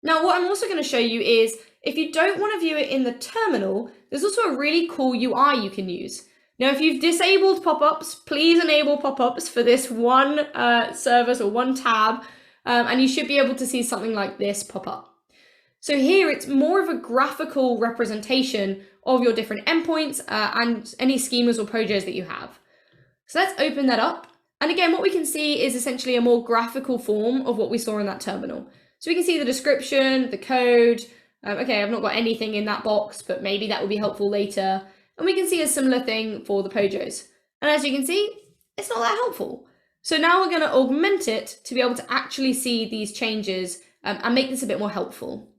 [SPEAKER 2] Now, what I'm also going to show you is if you don't want to view it in the terminal, there's also a really cool UI you can use. Now, if you've disabled pop-ups, please enable pop-ups for this one service or one tab, and you should be able to see something like this pop up. So here it's more of a graphical representation of your different endpoints and any schemas or pojos that you have. So let's open that up. And again, what we can see is essentially a more graphical form of what we saw in that terminal. So we can see the description, the code. Okay, I've not got anything in that box, but maybe that will be helpful later. And we can see a similar thing for the pojos. And as you can see, it's not that helpful. So now we're going to augment it to be able to actually see these changes and make this a bit more helpful.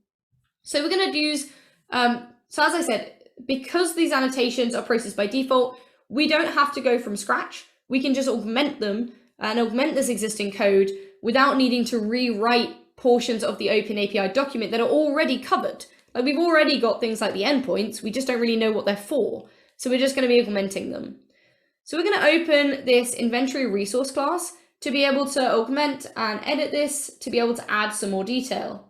[SPEAKER 2] So we're going to use, so as I said, because these annotations are processed by default, we don't have to go from scratch. We can just augment them and augment this existing code without needing to rewrite portions of the Open API document that are already covered. Like we've already got things like the endpoints, we just don't really know what they're for. So we're just going to be implementing them. So we're going to open this inventory resource class to be able to augment and edit this, to be able to add some more detail.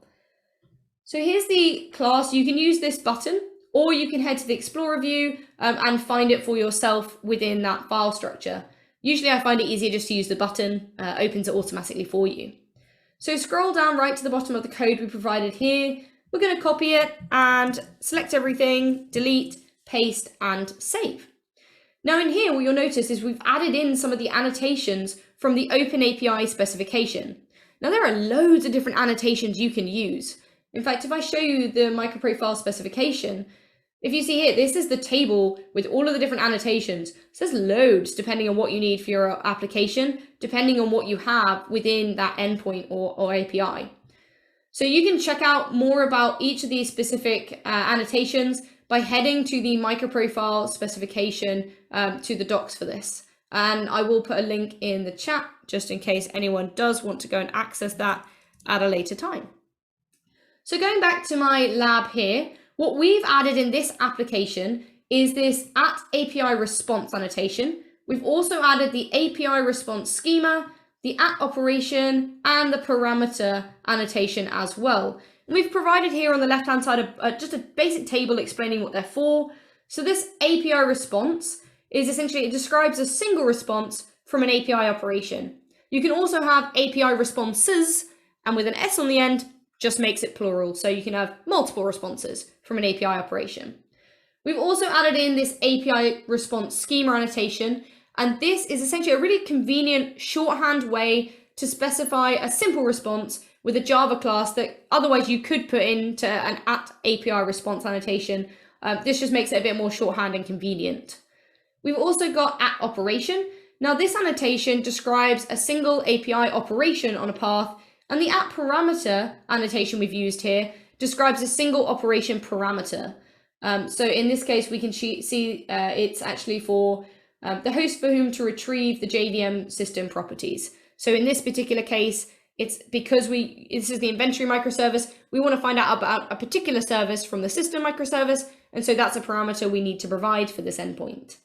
[SPEAKER 2] So here's the class. You can use this button, or you can head to the Explorer view and find it for yourself within that file structure. Usually I find it easier just to use the button, opens it automatically for you. So scroll down right to the bottom of the code we provided here. We're going to copy it and select everything, delete, paste, and save. Now in here, what you'll notice is we've added in some of the annotations from the Open API specification. Now there are loads of different annotations you can use. In fact, if I show you the Microprofile specification, if you see here, this is the table with all of the different annotations. So there's loads depending on what you need for your application, depending on what you have within that endpoint or API. So you can check out more about each of these specific annotations by heading to the Microprofile specification to the docs for this. And I will put a link in the chat just in case anyone does want to go and access that at a later time. So going back to my lab here, what we've added in this application is this @API response annotation. We've also added the API response schema, the @operation, and the parameter annotation as well. And we've provided here on the left-hand side just a basic table explaining what they're for. So this API response is essentially, it describes a single response from an API operation. You can also have API responses, and with an S on the end, just makes it plural. So you can have multiple responses from an API operation. We've also added in this API response schema annotation, and this is essentially a really convenient shorthand way to specify a simple response with a Java class that otherwise you could put into an @API response annotation. This just makes it a bit more shorthand and convenient. We've also got @operation. Now this annotation describes a single API operation on a path, and the @parameter annotation we've used here describes a single operation parameter. So in this case, we can see it's actually for the host for whom to retrieve the JVM system properties. So in this particular case, it's because this is the inventory microservice, we want to find out about a particular service from the system microservice, and so that's a parameter we need to provide for this endpoint.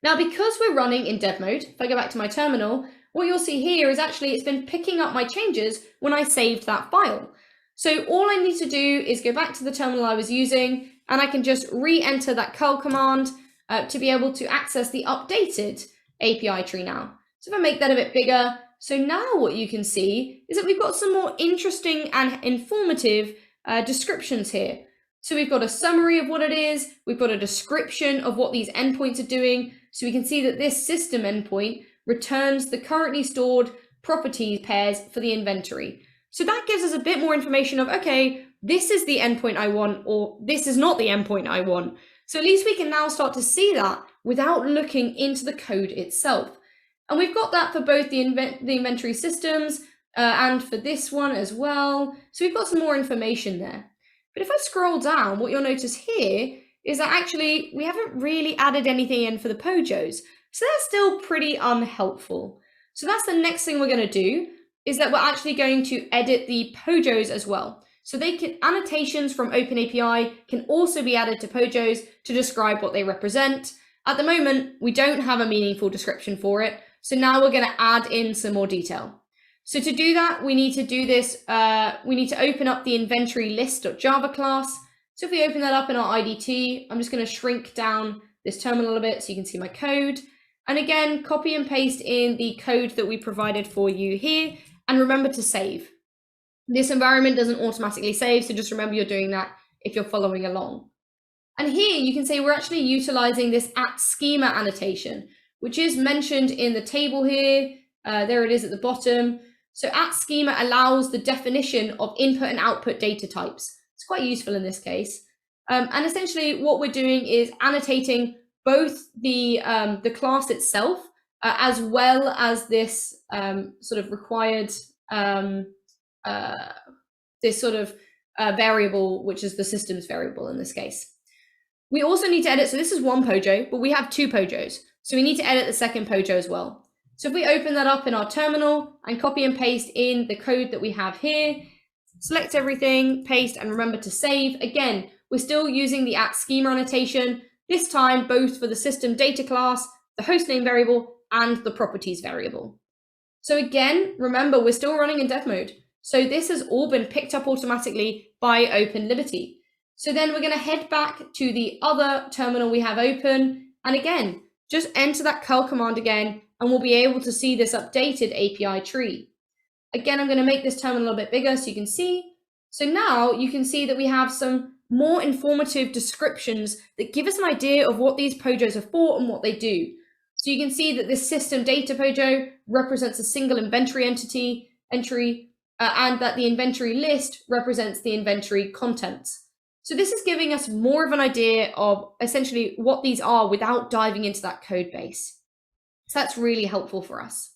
[SPEAKER 2] Now, because we're running in dev mode, if I go back to my terminal, what you'll see here is actually it's been picking up my changes when I saved that file. So all I need to do is go back to the terminal I was using, and I can just re-enter that curl command to be able to access the updated API tree now. So if I make that a bit bigger, so now what you can see is that we've got some more interesting and informative descriptions here. So we've got a summary of what it is, we've got a description of what these endpoints are doing, so we can see that this system endpoint returns the currently stored property pairs for the inventory. So that gives us a bit more information of, okay, this is the endpoint I want, or this is not the endpoint I want. So at least we can now start to see that without looking into the code itself. And we've got that for both the inventory systems and for this one as well. So we've got some more information there. But if I scroll down, what you'll notice here is that actually we haven't really added anything in for the POJOs. So that's still pretty unhelpful. So that's the next thing we're going to do, is that we're actually going to edit the POJOs as well. So annotations from OpenAPI can also be added to POJOs to describe what they represent. At the moment, we don't have a meaningful description for it. So now we're going to add in some more detail. So to do that, we need to do this. We need to open up the inventory list.java class. So if we open that up in our IDT, I'm just going to shrink down this terminal a bit so you can see my code. And again, copy and paste in the code that we provided for you here. And remember to save. This environment doesn't automatically save, so just remember you're doing that if you're following along. And here you can say we're actually utilizing this @schema annotation, which is mentioned in the table here. There it is at the bottom. So @schema allows the definition of input and output data types. It's quite useful in this case. And essentially what we're doing is annotating both the class itself as well as this sort of required this sort of variable, which is the systems variable in this case. We also need to edit, so this is one POJO, but we have two POJOs. So we need to edit the second POJO as well. So if we open that up in our terminal and copy and paste in the code that we have here, select everything, paste, and remember to save. Again, we're still using the @schema annotation, this time both for the system data class, the hostname variable, and the properties variable. So again, remember, we're still running in dev mode. So this has all been picked up automatically by OpenLiberty. So then we're going to head back to the other terminal we have open. And again, just enter that curl command again, and we'll be able to see this updated API tree. Again, I'm going to make this terminal a bit bigger so you can see. So now you can see that we have some more informative descriptions that give us an idea of what these POJOs are for and what they do. So you can see that this system data POJO represents a single inventory entry, and that the inventory list represents the inventory contents. So this is giving us more of an idea of essentially what these are without diving into that code base. So that's really helpful for us.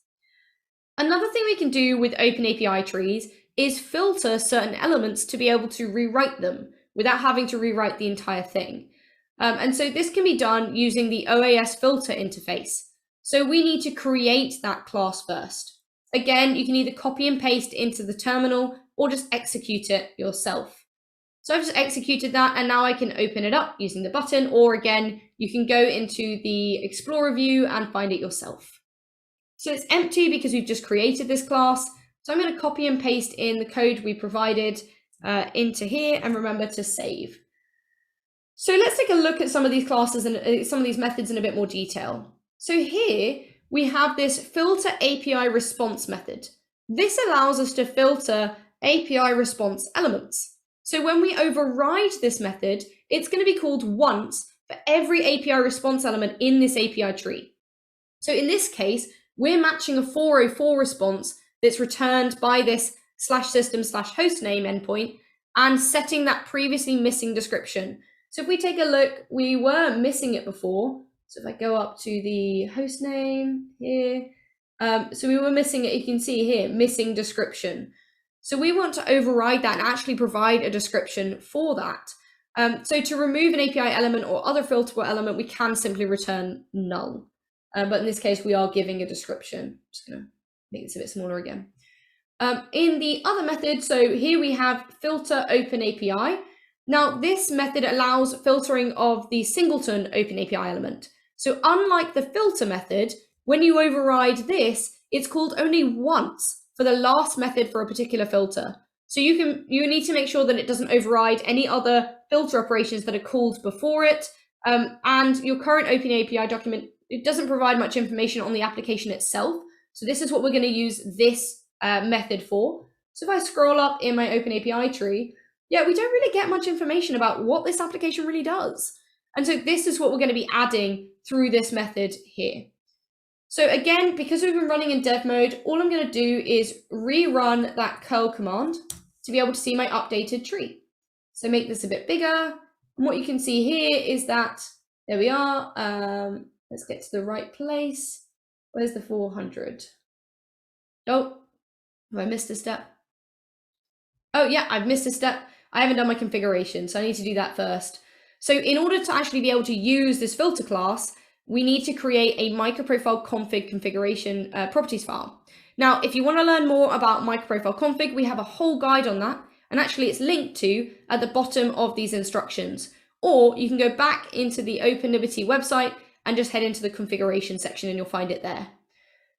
[SPEAKER 2] Another thing we can do with open API trees is filter certain elements to be able to rewrite them without having to rewrite the entire thing. And so this can be done using the Oas Filter interface. So we need to create that class first. Again, you can either copy and paste into the terminal or just execute it yourself. So I've just executed that, and now I can open it up using the button, or again, you can go into the Explorer view and find it yourself. So it's empty because we've just created this class. So I'm going to copy and paste in the code we provided into here, and remember to save. So let's take a look at some of these classes and some of these methods in a bit more detail. So here we have this filter API response method. This allows us to filter API response elements. So when we override this method, it's going to be called once for every API response element in this API tree. So in this case, we're matching a 404 response that's returned by this /system/hostname endpoint and setting that previously missing description. So if we take a look, we were missing it before. So if I go up to the hostname here, so we were missing it, you can see here, missing description. So we want to override that and actually provide a description for that. So to remove an API element or other filterable element, we can simply return null. But in this case, we are giving a description. I'm just going to make this a bit smaller again. In the other method, so here we have filter open API. Now, this method allows filtering of the singleton open API element. So unlike the filter method, when you override this, it's called only once for the last method for a particular filter. So you need to make sure that it doesn't override any other filter operations that are called before it. And your current open API document, it doesn't provide much information on the application itself. So this is what we're going to use this method for. So if I scroll up in my open API tree, yeah, we don't really get much information about what this application really does. And so this is what we're going to be adding through this method here. So again, because we've been running in dev mode, all I'm going to do is rerun that curl command to be able to see my updated tree. So make this a bit bigger. And what you can see here is that, there we are. Let's get to the right place. Where's the 400? Oh, have I missed a step? Oh yeah, I've missed a step. I haven't done my configuration, so I need to do that first. So in order to actually be able to use this filter class, we need to create a Microprofile config configuration properties file. Now, if you want to learn more about Microprofile config, we have a whole guide on that. And actually it's linked to at the bottom of these instructions. Or you can go back into the OpenLiberty website and just head into the configuration section and you'll find it there.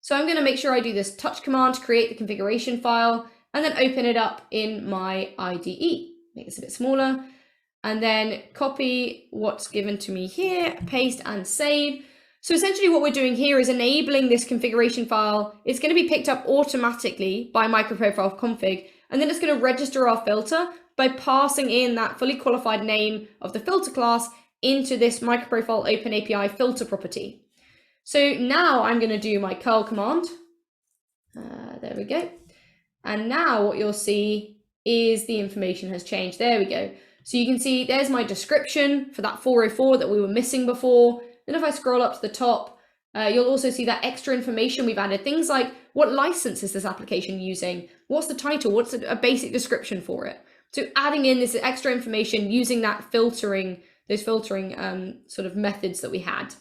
[SPEAKER 2] So I'm going to make sure I do this touch command to create the configuration file and then open it up in my IDE. Make this a bit smaller. And then copy what's given to me here, paste and save. So essentially what we're doing here is enabling this configuration file. It's going to be picked up automatically by Microprofile config, and then it's going to register our filter by passing in that fully qualified name of the filter class into this Microprofile Open API filter property. So now I'm going to do my curl command. There we go. And now what you'll see is the information has changed. There we go. So you can see there's my description for that 404 that we were missing before. Then if I scroll up to the top, you'll also see that extra information we've added. Things like what license is this application using? What's the title? What's a basic description for it? So adding in this extra information using that filtering, those filtering sort of methods that we had.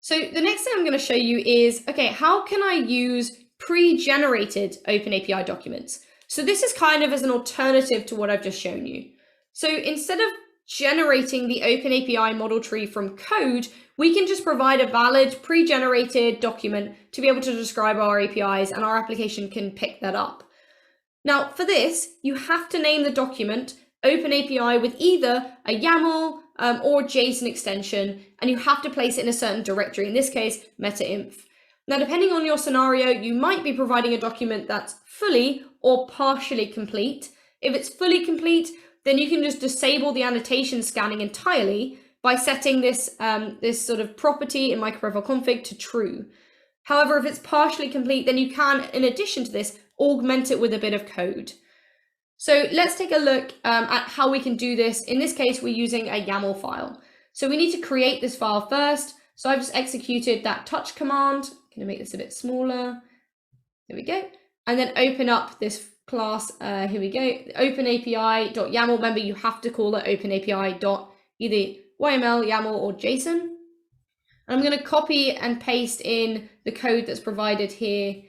[SPEAKER 2] So the next thing I'm going to show you is, okay, how can I use pre-generated OpenAPI documents? So this is kind of as an alternative to what I've just shown you. So instead of generating the OpenAPI model tree from code, we can just provide a valid pre-generated document to be able to describe our APIs, and our application can pick that up. Now, for this, you have to name the document OpenAPI with either a YAML or JSON extension, and you have to place it in a certain directory, in this case, meta-inf. Now, depending on your scenario, you might be providing a document that's fully or partially complete. If it's fully complete, then you can just disable the annotation scanning entirely by setting this, this sort of property in Microprofile config to true. However, if it's partially complete, then you can, in addition to this, augment it with a bit of code. So let's take a look at how we can do this. In this case, we're using a YAML file. So we need to create this file first. So I've just executed that touch command. I'm going to make this a bit smaller. There we go. And then open up this class. Here we go. OpenAPI.YAML. Remember, you have to call it OpenAPI. Either YML, YAML, or JSON. And I'm going to copy and paste in the code that's provided here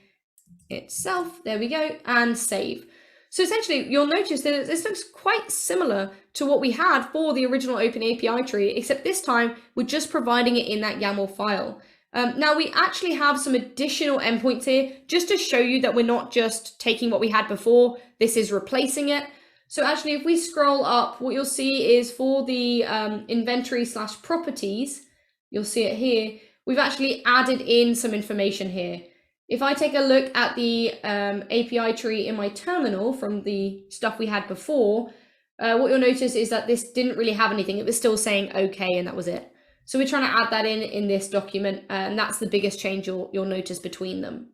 [SPEAKER 2] itself. There we go. And save. So essentially, you'll notice that this looks quite similar to what we had for the original OpenAPI tree, except this time we're just providing it in that YAML file. Now we actually have some additional endpoints here just to show you that we're not just taking what we had before, this is replacing it. So actually, if we scroll up, what you'll see is for the inventory/properties, you'll see it here, we've actually added in some information here. If I take a look at the API tree in my terminal from the stuff we had before, what you'll notice is that this didn't really have anything. It was still saying okay, and that was it. So we're trying to add that in this document, and that's the biggest change you'll notice between them.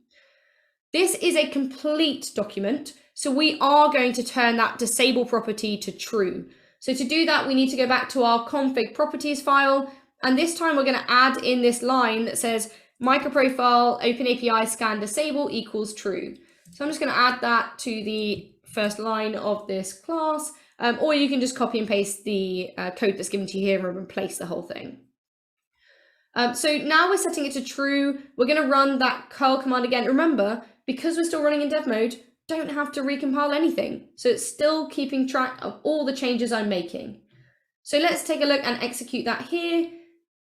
[SPEAKER 2] This is a complete document, so we are going to turn that disable property to true. So to do that, we need to go back to our config properties file, and this time we're going to add in this line that says Microprofile OpenAPI scan disable equals true. So I'm just going to add that to the first line of this class, or you can just copy and paste the code that's given to you here and replace the whole thing. So now we're setting it to true. We're going to run that curl command again. Remember, because we're still running in dev mode, don't have to recompile anything. So it's still keeping track of all the changes I'm making. So let's take a look and execute that here.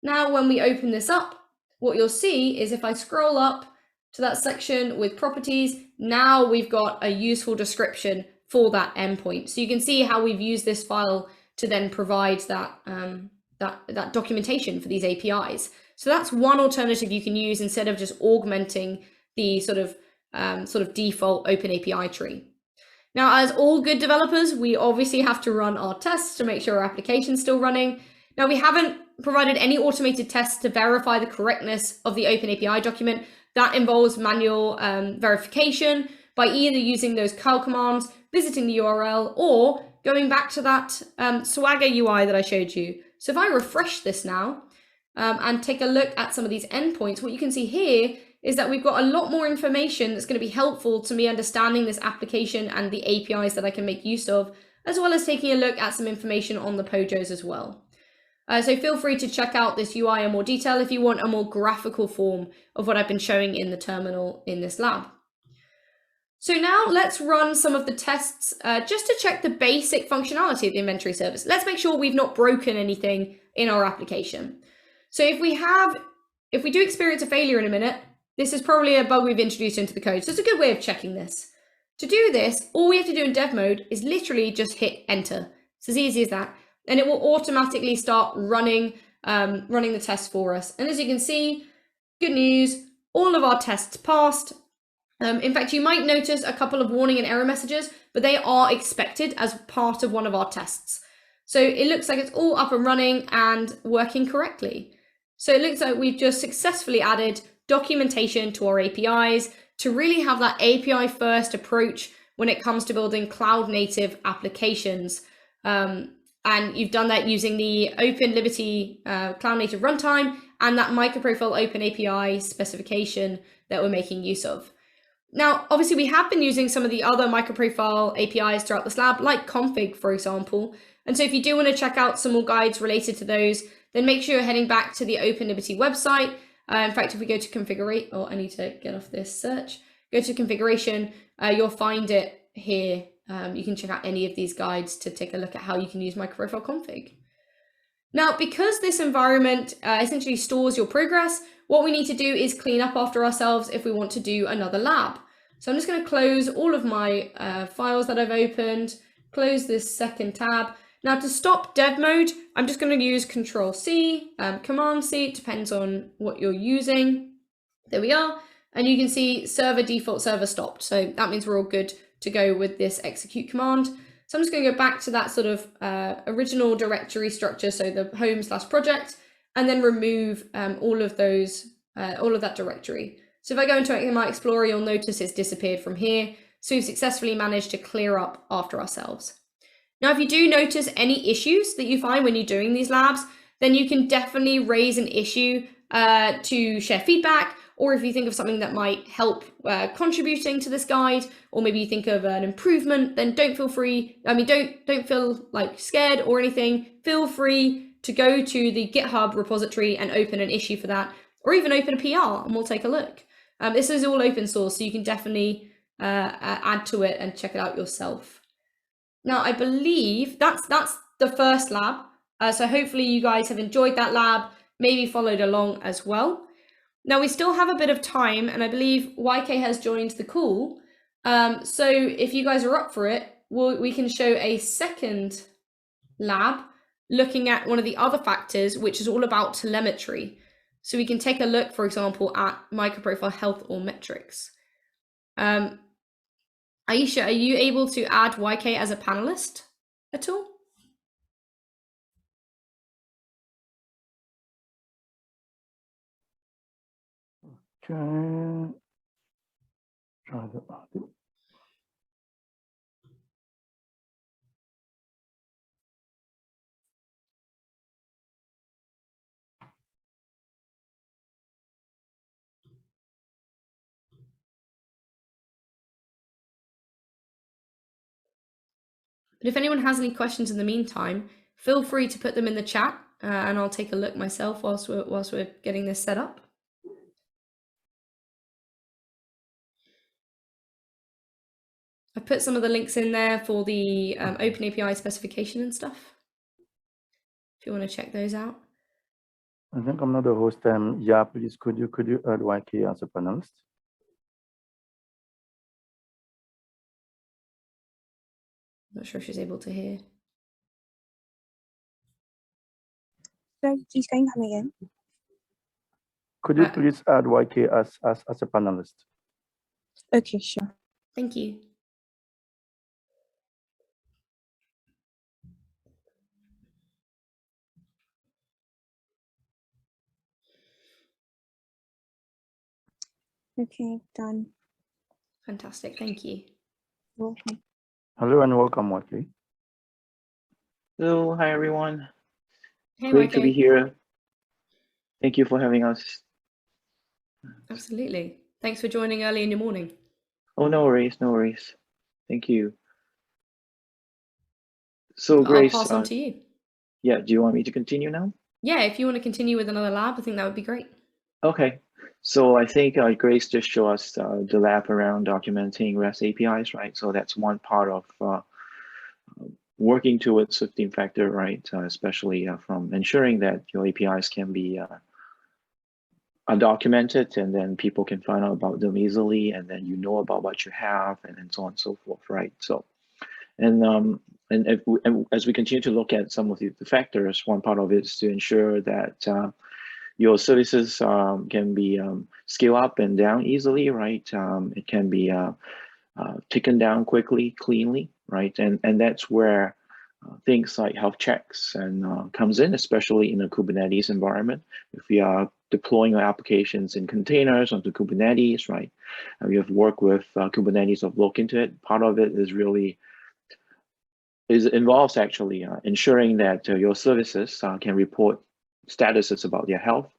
[SPEAKER 2] Now, when we open this up, what you'll see is if I scroll up to that section with properties, now we've got a useful description for that endpoint. So you can see how we've used this file to then provide that, that documentation for these APIs. So that's one alternative you can use instead of just augmenting the sort of default OpenAPI tree. Now, as all good developers, we obviously have to run our tests to make sure our application's still running. Now, we haven't provided any automated tests to verify the correctness of the OpenAPI document. That involves manual verification by either using those curl commands, visiting the URL, or going back to that Swagger UI that I showed you. So if I refresh this now and take a look at some of these endpoints, what you can see here is that we've got a lot more information that's going to be helpful to me understanding this application and the APIs that I can make use of, as well as taking a look at some information on the POJOs as well. So feel free to check out this UI in more detail if you want a more graphical form of what I've been showing in the terminal in this lab. So now let's run some of the tests just to check the basic functionality of the inventory service. Let's make sure we've not broken anything in our application. So if we do experience a failure in a minute, this is probably a bug we've introduced into the code. So it's a good way of checking this. To do this, all we have to do in dev mode is literally just hit enter. It's as easy as that. And it will automatically start running the tests for us. And as you can see, good news, all of our tests passed. In fact, you might notice a couple of warning and error messages, but they are expected as part of one of our tests. So it looks like it's all up and running and working correctly. So it looks like we've just successfully added documentation to our APIs to really have that API first approach when it comes to building cloud native applications. And you've done that using the Open Liberty Cloud Native Runtime and that Microprofile Open API specification that we're making use of. Now, obviously, we have been using some of the other Microprofile APIs throughout this lab, like config, for example. And so if you do want to check out some more guides related to those, then make sure you're heading back to the Open Liberty website. In fact, if we go to configure, I need to get off this search, go to configuration, you'll find it here. You can check out any of these guides to take a look at how you can use Microprofile config. Now, because this environment essentially stores your progress, what we need to do is clean up after ourselves if we want to do another lab. So I'm just going to close all of my files that I've opened, close this second tab. Now to stop dev mode, I'm just going to use Control-C, Command-C, it depends on what you're using. There we are. And you can see server default server stopped. So that means we're all good to go with this execute command. So I'm just going to go back to that sort of original directory structure, so the home/project, and then remove all of that directory. So if I go into my Explorer, you'll notice it's disappeared from here. So we've successfully managed to clear up after ourselves. Now, if you do notice any issues that you find when you're doing these labs, then you can definitely raise an issue to share feedback, or if you think of something that might help contributing to this guide, or maybe you think of an improvement, then don't feel like scared or anything. Feel free to go to the GitHub repository and open an issue for that, or even open a PR and we'll take a look. This is all open source, so you can definitely add to it and check it out yourself. Now, I believe that's the first lab. So hopefully you guys have enjoyed that lab, maybe followed along as well. Now we still have a bit of time, and I believe YK has joined the call. So if you guys are up for it, we can show a second lab looking at one of the other factors, which is all about telemetry. So we can take a look, for example, at Microprofile health or metrics. Aisha, are you able to add YK as a panelist at all?
[SPEAKER 1] Okay. Try the audio.
[SPEAKER 2] But if anyone has any questions in the meantime, feel free to put them in the chat, and I'll take a look myself whilst we're getting this set up. I've put some of the links in there for the Open API specification and stuff, if you want to check those out.
[SPEAKER 1] I think I'm not the host. Yeah, please, could you add YK as a panelist?
[SPEAKER 2] Not sure if she's able to hear.
[SPEAKER 3] Sorry, please can you come again?
[SPEAKER 1] Could you please add YK as a panelist?
[SPEAKER 3] Okay, sure.
[SPEAKER 2] Thank you.
[SPEAKER 3] Okay, done.
[SPEAKER 2] Fantastic, thank you.
[SPEAKER 3] Welcome.
[SPEAKER 1] Hello and welcome, YK.
[SPEAKER 4] Hello, hi everyone.
[SPEAKER 2] Hey,
[SPEAKER 4] Great
[SPEAKER 2] YK.
[SPEAKER 4] to be here. Thank you for having us.
[SPEAKER 2] Absolutely. Thanks for joining early in the morning.
[SPEAKER 4] Oh, no worries, no worries. Thank you. So Grace,
[SPEAKER 2] I'll pass on to you.
[SPEAKER 4] Yeah, do you want me to continue now?
[SPEAKER 2] Yeah, if you want to continue with another lab, I think that would be great.
[SPEAKER 4] Okay. So I think Grace just showed us the lab around documenting REST APIs, right? So that's one part of working towards 15 factor, right? Especially from ensuring that your APIs can be undocumented, and then people can find out about them easily, and then you know about what you have, and so on and so forth, right? So, and as we continue to look at some of the factors, one part of it is to ensure that your services can be scale up and down easily, right? It can be taken down quickly, cleanly, right? And that's where things like health checks and comes in, especially in a Kubernetes environment. If we are deploying our applications in containers onto Kubernetes, right? And we have worked with Kubernetes of look into it. Part of it is really involves actually ensuring that your services can report statuses about their health,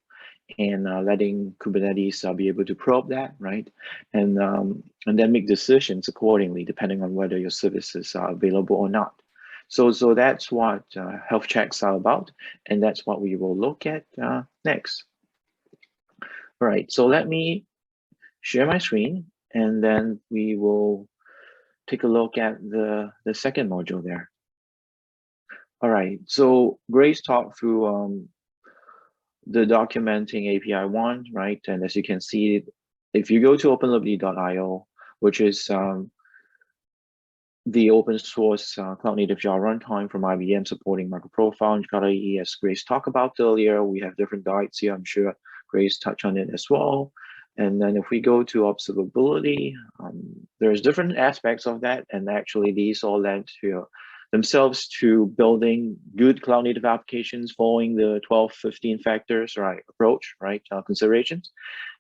[SPEAKER 4] and letting Kubernetes be able to probe that, right? And then make decisions accordingly, depending on whether your services are available or not. So that's what health checks are about, and that's what we will look at next. All right, so let me share my screen, and then we will take a look at the second module there. All right, so Grace talked through the documenting API 1, right? And as you can see, if you go to openliberty.io, which is the open source cloud native Java runtime from IBM supporting Microprofile and Jakarta EE, as Grace talked about earlier, we have different guides here. I'm sure Grace touched on it as well. And then if we go to observability, there's different aspects of that. And actually these all lend to themselves to building good cloud native applications following the 12, 15 factors, right, approach, right, considerations.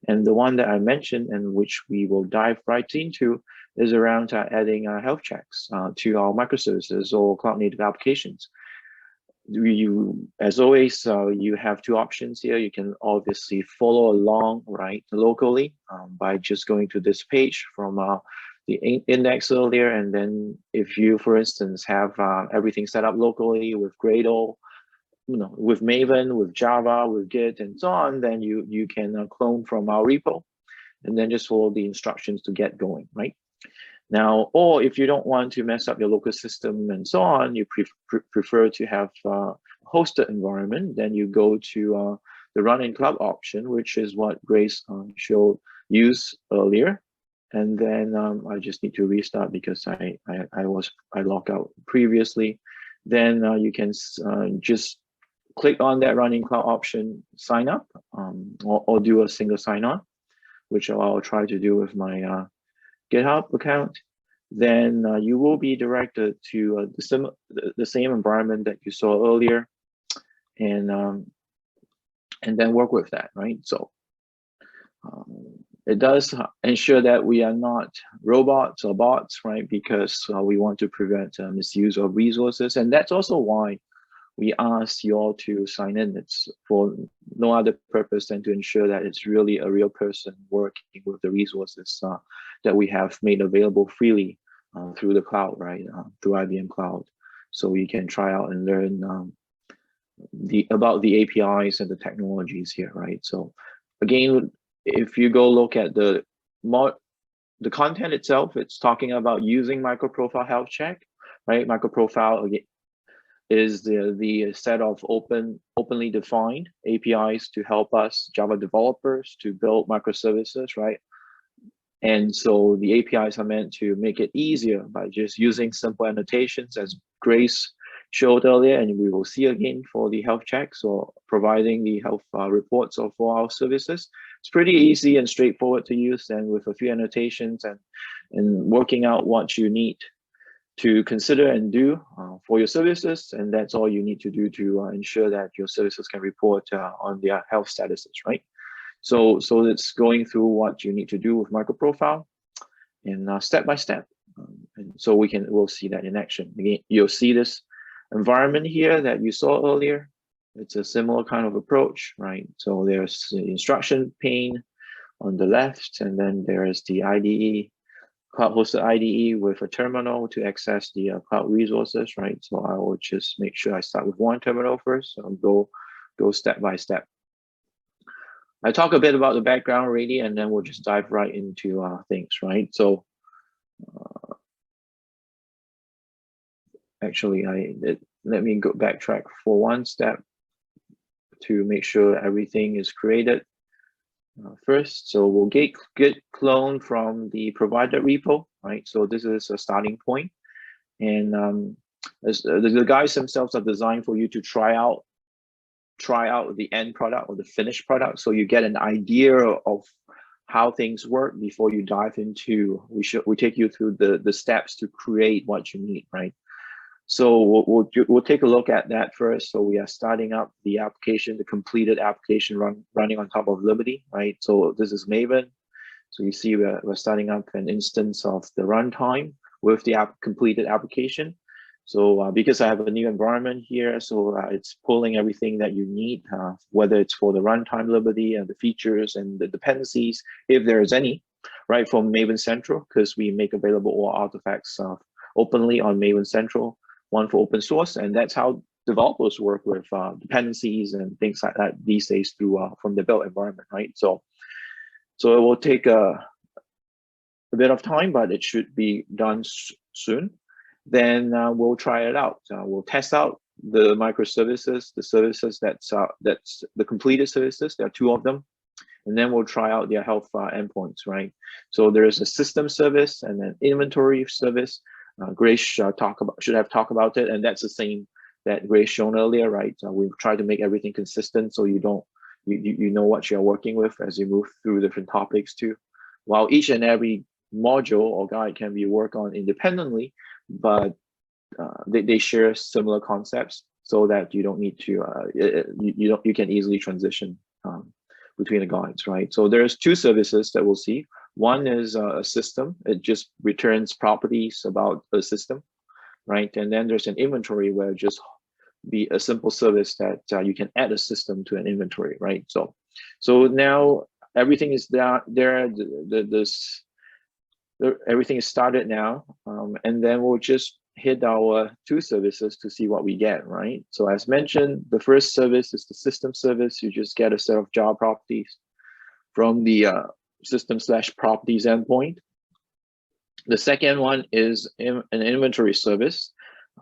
[SPEAKER 4] And the one that I mentioned and which we will dive right into is around adding health checks to our microservices or cloud native applications. As always, you have two options here. You can obviously follow along, right, locally by just going to this page from the index earlier. And then if you, for instance, have everything set up locally with Gradle, with Maven, with Java, with Git, and so on, then you can clone from our repo and then just follow the instructions to get going, right? Now, or if you don't want to mess up your local system and so on, you prefer to have a hosted environment, then you go to the run in cloud option, which is what Grace showed use earlier. And then I just need to restart because I logged out previously. Then you can just click on that running cloud option, sign up, or do a single sign on, which I'll try to do with my GitHub account. Then you will be directed to the same environment that you saw earlier, and then work with that, right? So it does ensure that we are not robots or bots, right? Because we want to prevent misuse of resources, and that's also why we ask you all to sign in. It's for no other purpose than to ensure that it's really a real person working with the resources that we have made available freely through the cloud, right? Through IBM Cloud. So you can try out and learn about the APIs and the technologies here, right? So again, if you go look at the content itself, it's talking about using Microprofile health check, right? Microprofile, again, is the set of openly defined APIs to help us Java developers to build microservices, right? And so the APIs are meant to make it easier by just using simple annotations, as Grace showed earlier, and we will see again for the health checks or providing the health reports for our services. It's pretty easy and straightforward to use, and with a few annotations and working out what you need to consider and do for your services, and that's all you need to do to ensure that your services can report on their health statuses, right? So it's going through what you need to do with Microprofile and step by step, and so we'll see that in action. Again, you'll see this environment here that you saw earlier. It's a similar kind of approach, right? So there's the instruction pane on the left, and then there's the IDE, cloud hosted IDE with a terminal to access the cloud resources, right? So I will just make sure I start with one terminal first, so go step by step. I talk a bit about the background already, and then we'll just dive right into things, right? So actually, let me go backtrack for one step to make sure everything is created first. So we'll get clone from the provided repo, right? So this is a starting point, and as the guys themselves are designed for you to try out the end product or the finished product, so you get an idea of how things work before you dive into. We take you through the steps to create what you need, right? So we'll take a look at that first. So we are starting up the application, the completed application running on top of Liberty, right? So this is Maven. So you see we're starting up an instance of the runtime with the completed application. So because I have a new environment here, so it's pulling everything that you need, whether it's for the runtime Liberty and the features and the dependencies, if there is any, right, from Maven Central, because we make available all artifacts openly on Maven Central, one for open source, and that's how developers work with dependencies and things like that these days through from the built environment, right? So So it will take a bit of time, but it should be done soon. Then we'll try it out. We'll test out the microservices, the services that's the completed services. There are 2 of them. And then we'll try out their health endpoints, right? So there's a system service and an inventory service. Grace should have talked about it, and that's the same that Grace shown earlier, right? We've tried to make everything consistent so you don't you know what you're working with as you move through different topics too. While each and every module or guide can be worked on independently, but they share similar concepts so that you don't need to you can easily transition between the guides, right? So there's 2 services that we'll see. One is a system. It just returns properties about a system, right? And then there's an inventory where it just be a simple service that you can add a system to an inventory, right? So now everything is there. Everything is started now, and then we'll just hit our 2 services to see what we get, right? So as mentioned, the first service is the system service. You just get a set of jar properties from the system/properties endpoint. The second one is an inventory service.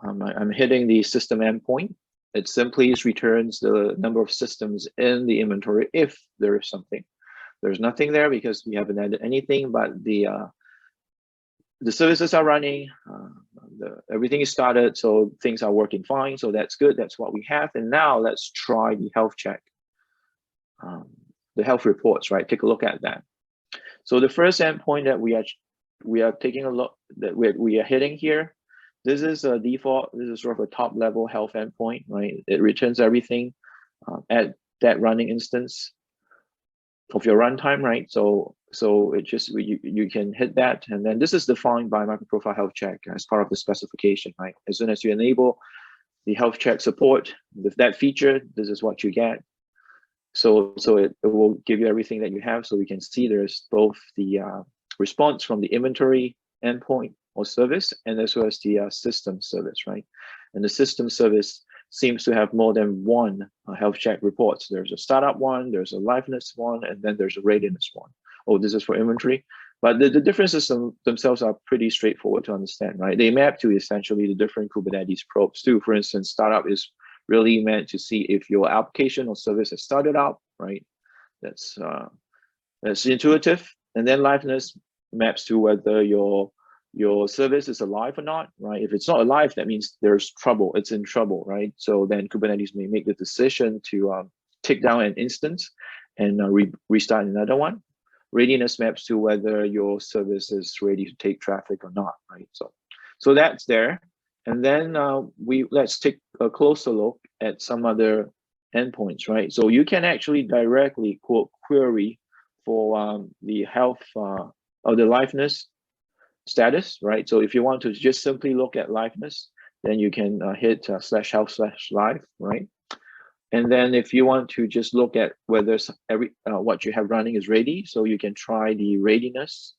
[SPEAKER 4] I'm hitting the system endpoint. It simply returns the number of systems in the inventory if there is something. There's nothing there because we haven't added anything, but the services are running, everything is started, so things are working fine. So that's good. That's what we have. And now let's try the health check, the health reports, right? Take a look at that. So the first endpoint that we are taking a look that we are hitting here. This is a default. This is sort of a top level health endpoint, right? It returns everything at that running instance of your runtime, right? So it just you can hit that, and then this is defined by Microprofile health check as part of the specification, right? As soon as you enable the health check support with that feature, this is what you get. So it will give you everything that you have. So we can see there's both the response from the inventory endpoint or service, and as well as the system service, right? And the system service seems to have more than one health check reports. There's a startup one, there's a liveness one, and then there's a readiness one. Oh, this is for inventory. But the differences themselves are pretty straightforward to understand, right? They map to essentially the different Kubernetes probes too. For instance, startup is really meant to see if your application or service has started up, right? That's intuitive. And then liveness maps to whether your service is alive or not, right? If it's not alive, that means there's trouble, it's in trouble, right? So then Kubernetes may make the decision to take down an instance and restart another one. Readiness maps to whether your service is ready to take traffic or not, right? So that's there. And then let's take a closer look at some other endpoints, right? So you can actually directly query for the health or the liveness status, right? So if you want to just simply look at liveness, then you can hit /health/live, right? And then if you want to just look at whether what you have running is ready, so you can try the readiness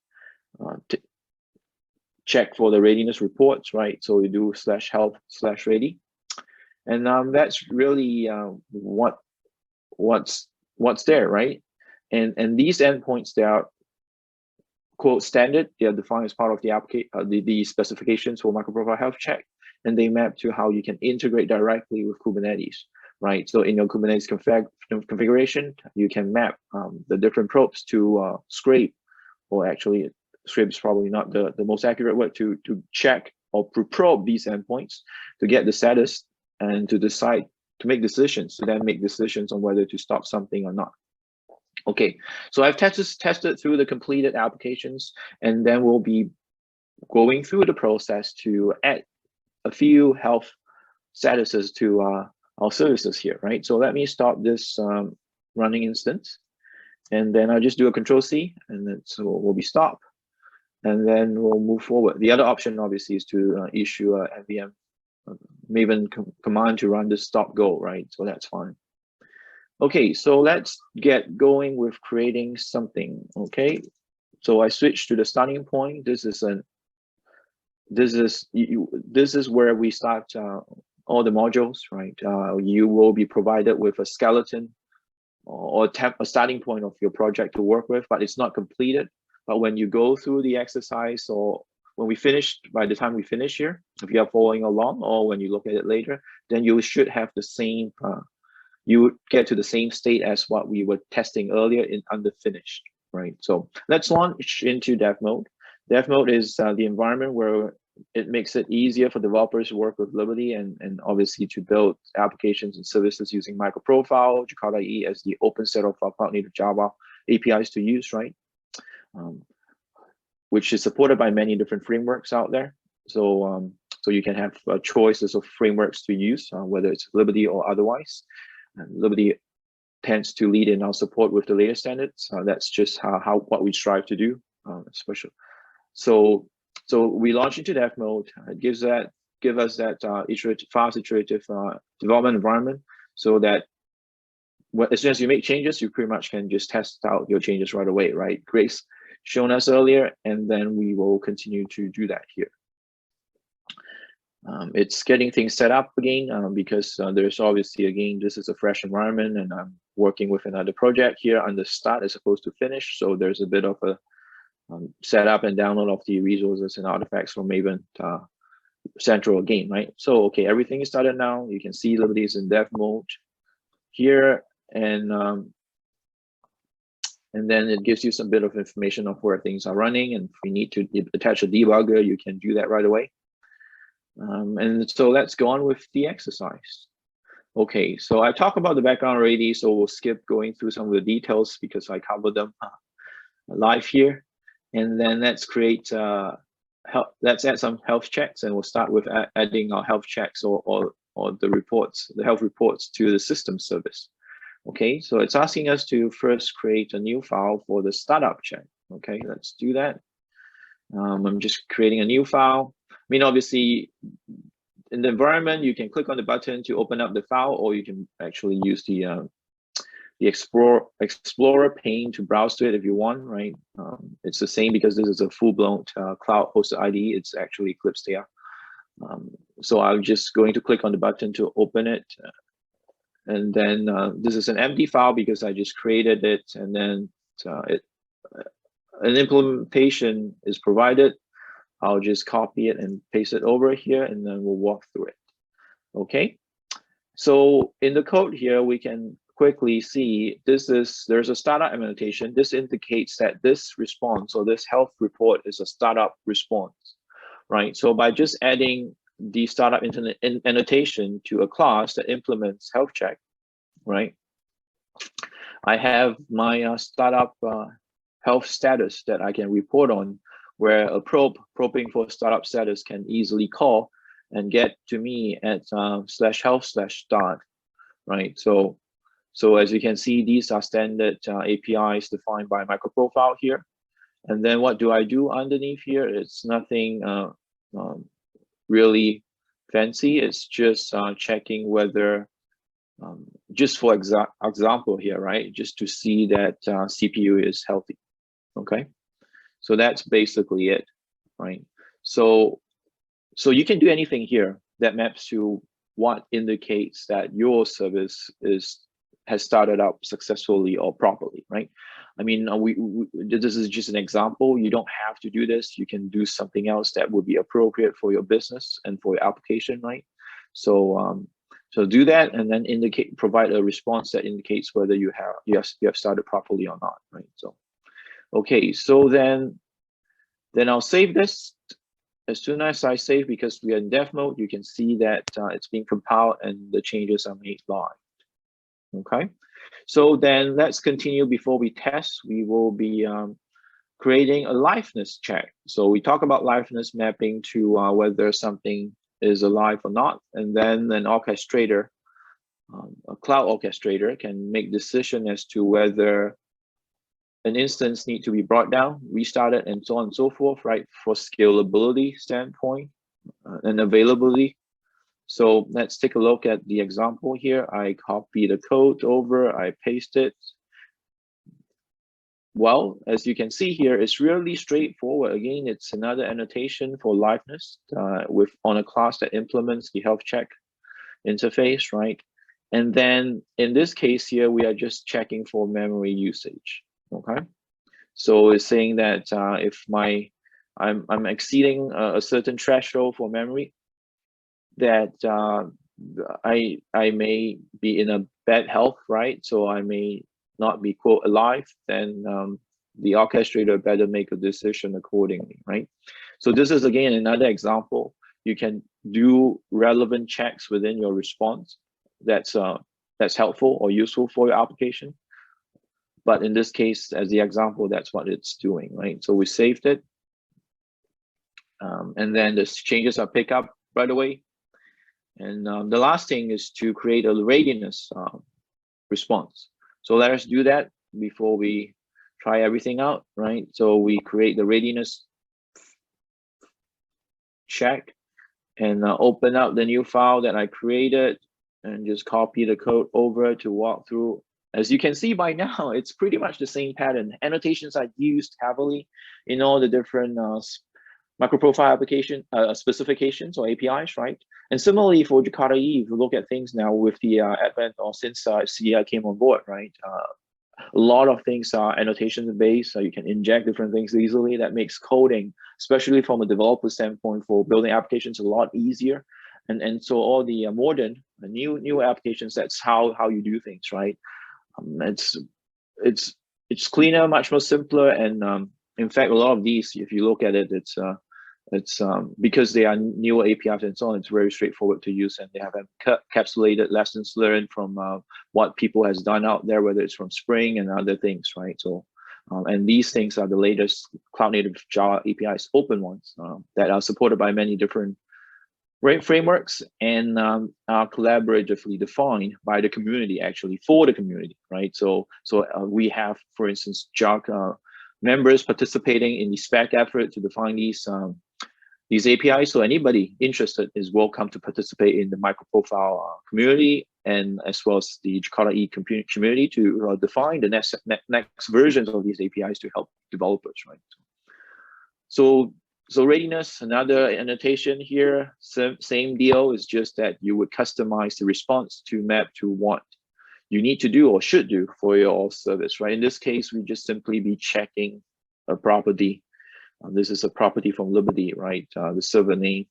[SPEAKER 4] check for the readiness reports, right? So you do /health/ready, and that's really what's there, right? And these endpoints, they are quote standard. They are defined as part of the application, the specifications for Microprofile health check, and they map to how you can integrate directly with Kubernetes, right? So in your Kubernetes configuration, you can map the different probes to scrape, or actually scrape is probably not the most accurate word, to check or probe these endpoints to get the status and to decide, to make decisions, to then make decisions on whether to stop something or not. Okay, so I've tested through the completed applications, and then we'll be going through the process to add a few health statuses to our services here, right? So let me stop this running instance, and then I'll just do a Control-C, and then so we'll be stop, and then we'll move forward. The other option, obviously, is to issue a NVM Maven command to run the stop go, right? So that's fine. Okay, so let's get going with creating something. Okay, so I switched to the starting point. This is where we start all the modules, right? You will be provided with a skeleton or a starting point of your project to work with, but it's not completed. But when you go through the exercise, or when we finish, by the time we finish here, if you are following along, or when you look at it later, then you should have the same, you would get to the same state as what we were testing earlier in under finished, right? So let's launch into dev mode. Dev mode is the environment where it makes it easier for developers to work with Liberty and obviously to build applications and services using Microprofile, Jakarta E as the open set of cloud native Java APIs to use, right? Which is supported by many different frameworks out there. So, so you can have choices of frameworks to use, whether it's Liberty or otherwise. And Liberty tends to lead in our support with the latest standards. That's just what we strive to do, especially. So we launch into dev mode. It give us that fast iterative development environment, so that as soon as you make changes, you pretty much can just test out your changes right away, right? Grace shown us earlier, and then we will continue to do that here. It's getting things set up again because there's obviously, again, this is a fresh environment, and I'm working with another project here on the start as opposed to finish. So there's a bit of a setup and download of the resources and artifacts from Maven Central again, right? So, okay, everything is started now. You can see Liberty is in dev mode here, and then it gives you some bit of information of where things are running, and if you need to attach a debugger, you can do that right away. And so let's go on with the exercise. Okay, so I talked about the background already, so we'll skip going through some of the details because I covered them live here. And then let's create, let's add some health checks, and we'll start with adding our health checks or the reports, the health reports to the system service. Okay, so it's asking us to first create a new file for the startup check. Okay, let's do that. I'm just creating a new file. I mean, obviously, in the environment, you can click on the button to open up the file, or you can actually use the Explorer pane to browse to it if you want, right? It's the same because this is a full-blown cloud-hosted IDE. It's actually Eclipse there. So I'm just going to click on the button to open it. And then this is an empty file because I just created it, and then an implementation is provided. I'll just copy it and paste it over here, and then we'll walk through it. Okay. So in the code here, we can quickly see there's a startup annotation. This indicates that this response or this health report is a startup response, right? So by just adding the startup annotation to a class that implements health check, right? I have my startup health status that I can report on, where a probing for startup status can easily call and get to me at /health/start, right? So as you can see, these are standard APIs defined by Microprofile here. And then what do I do underneath here? It's nothing really fancy. It's just checking whether, just for example here, right? Just to see that CPU is healthy, okay? So that's basically it, right? So you can do anything here that maps to what indicates that your service has started up successfully or properly, right? I mean, this is just an example. You don't have to do this. You can do something else that would be appropriate for your business and for your application, right? So so do that, and then provide a response that indicates whether you have started properly or not, right? So okay, so then I'll save this. As soon as I save, because we are in dev mode, you can see that it's being compiled and the changes are made live. Okay, so then let's continue. Before we test, we will be creating a liveness check. So we talk about liveness mapping to whether something is alive or not, and then an orchestrator, a cloud orchestrator, can make decision as to whether an instance need to be brought down, restarted, and so on and so forth, right? For scalability standpoint and availability. So let's take a look at the example here. I copy the code over, I paste it. Well, as you can see here, it's really straightforward. Again, it's another annotation for liveness on a class that implements the health check interface, right? And then in this case here, we are just checking for memory usage. Okay, so it's saying that if I'm exceeding a certain threshold for memory, that I may be in a bad health, right? So I may not be quote alive, then the orchestrator better make a decision accordingly, right? So this is again another example. You can do relevant checks within your response that's helpful or useful for your application. But in this case, as the example, that's what it's doing, right? So we saved it. And then the changes are picked up right away. And the last thing is to create a readiness response. So let us do that before we try everything out, right? So we create the readiness check and open up the new file that I created and just copy the code over to walk through. As you can see by now, it's pretty much the same pattern. Annotations are used heavily in all the different Microprofile application specifications or APIs, right? And similarly for Jakarta E, if you look at things now with the advent or since CI came on board, right? A lot of things are annotation based, so you can inject different things easily. That makes coding, especially from a developer standpoint, for building applications a lot easier. And so all the modern, new applications, that's how you do things, right? It's cleaner, much more simpler, and in fact, a lot of these, if you look at it, it's because they are new APIs and so on, it's very straightforward to use, and they have encapsulated lessons learned from what people has done out there, whether it's from Spring and other things, right? So, and these things are the latest cloud native Java APIs, open ones that are supported by many different frameworks and are collaboratively defined by the community, actually for the community, right? So we have, for instance, JAG members participating in the spec effort to define these APIs. So anybody interested is welcome to participate in the Microprofile community, and as well as the Jakarta E community to define the next versions of these APIs to help developers, right? So readiness, another annotation here, same deal, is just that you would customize the response to map to what you need to do or should do for your service, right? In this case, we just simply be checking a property. This is a property from Liberty, right? The server name,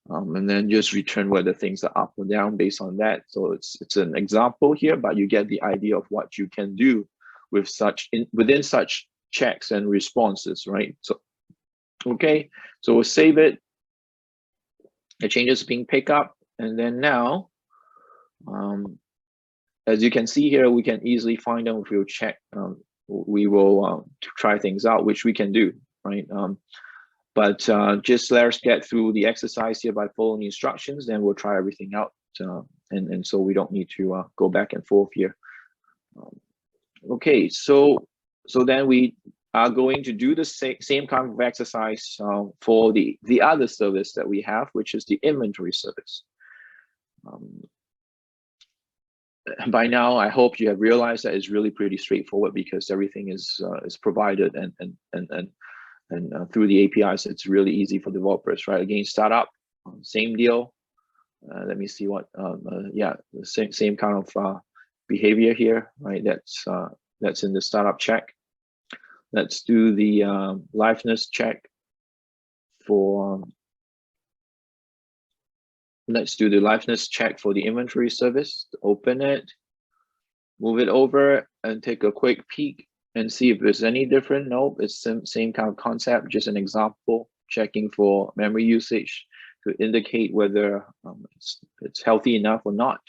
[SPEAKER 4] and then just return whether things are up or down based on that. So it's an example here, but you get the idea of what you can do with within such checks and responses, right? So okay, so we'll save it. The changes being picked up, and then now, as you can see here, we can easily find them if we check. We will try things out, which we can do, right? But just let us get through the exercise here by following the instructions, then we'll try everything out. And so we don't need to go back and forth here. Okay, so then we are going to do the same kind of exercise for the other service that we have, which is the inventory service. By now, I hope you have realized that it's really pretty straightforward because everything is provided and through the APIs, it's really easy for developers, right? Again, startup, same deal. Let me see what, yeah, the same kind of behavior here, right? That's in the startup check. Let's do the liveness check for. Let's do the liveness check for the inventory service. Open it, move it over, and take a quick peek and see if there's any different. Nope, it's same kind of concept, just an example, checking for memory usage to indicate whether it's healthy enough or not.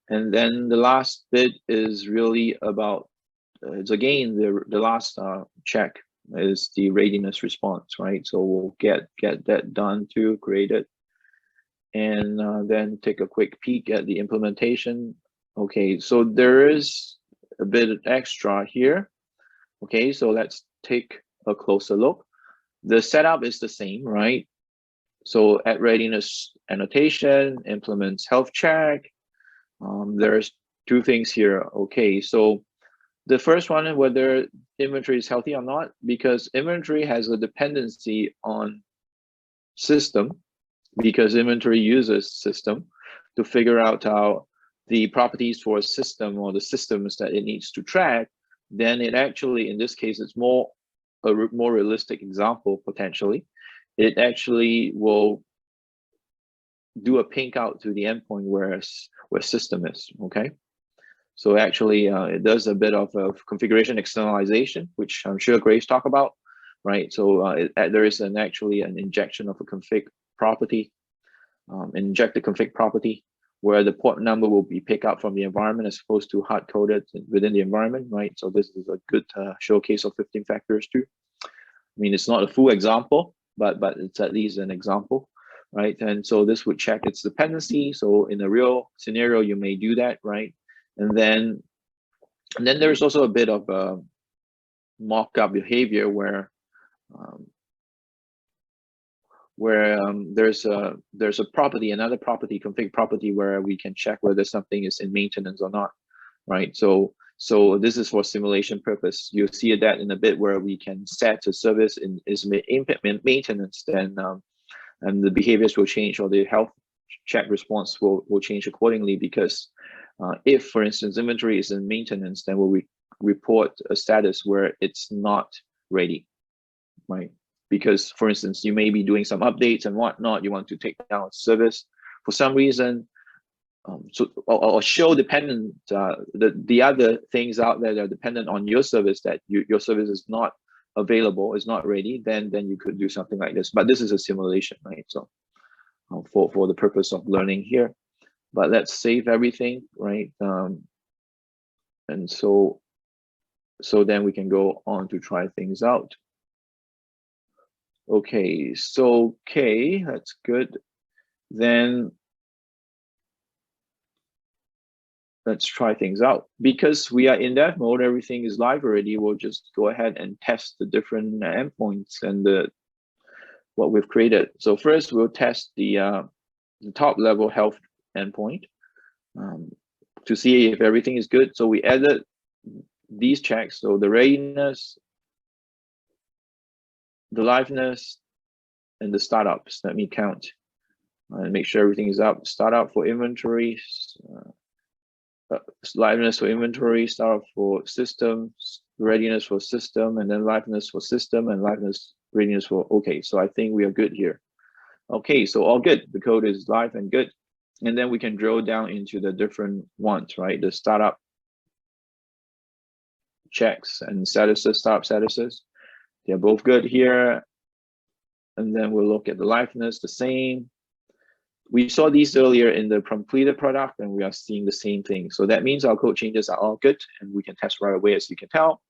[SPEAKER 4] And then the last bit is really about, it's again, the last check is the readiness response, right? So we'll get that done to create it. And then take a quick peek at the implementation. Okay, so there is a bit extra here. Okay, so let's take a closer look. The setup is the same, right? So at readiness annotation, implements health check. There's two things here. Okay, so the first one, whether inventory is healthy or not, because inventory has a dependency on system, because inventory uses system to figure out how the properties for a system or the systems that it needs to track, then it actually, in this case, it's a more realistic example potentially. It actually will do a ping out to the endpoint where system is. Okay, so actually it does a bit of configuration externalization, which I'm sure Grace talked about, right? So there is actually an injection of a config property, inject the config property, where the port number will be picked up from the environment as opposed to hard coded within the environment, right? So this is a good showcase of 15 factors too. I mean, it's not a full example, but it's at least an example, right? And so this would check its dependency. So in a real scenario, you may do that, right? And then there's also a bit of mock-up behavior where there's a property, another property, config property, where we can check whether something is in maintenance or not, right? So this is for simulation purpose. You'll see that in a bit where we can set a service is maintenance, then and the behaviors will change, or the health check response will change accordingly, because if, for instance, inventory is in maintenance, then we'll report a status where it's not ready, right? Because, for instance, you may be doing some updates and whatnot, you want to take down a service for some reason, or show dependent the other things out there that are dependent on your service, that your service is not available, is not ready, then you could do something like this. But this is a simulation, right? So for the purpose of learning here. But let's save everything, right? And so then we can go on to try things out. Okay, so that's good. Then let's try things out. Because we are in dev mode, everything is live already, we'll just go ahead and test the different endpoints and what we've created. So first we'll test the top level health endpoint to see if everything is good. So we added these checks, so the readiness, the liveness, and the startups. Let me count and make sure everything is up. Startup for inventory, liveness for inventory, startup for systems, readiness for system, and then liveness for system, and readiness for, okay, so I think we are good here. Okay, so all good. The code is live and good. And then we can drill down into the different ones, right? The startup checks and statuses, startup statuses. They're both good here. And then we'll look at the liveness, the same. We saw these earlier in the completed product, and we are seeing the same thing. So that means our code changes are all good, and we can test right away, as you can tell.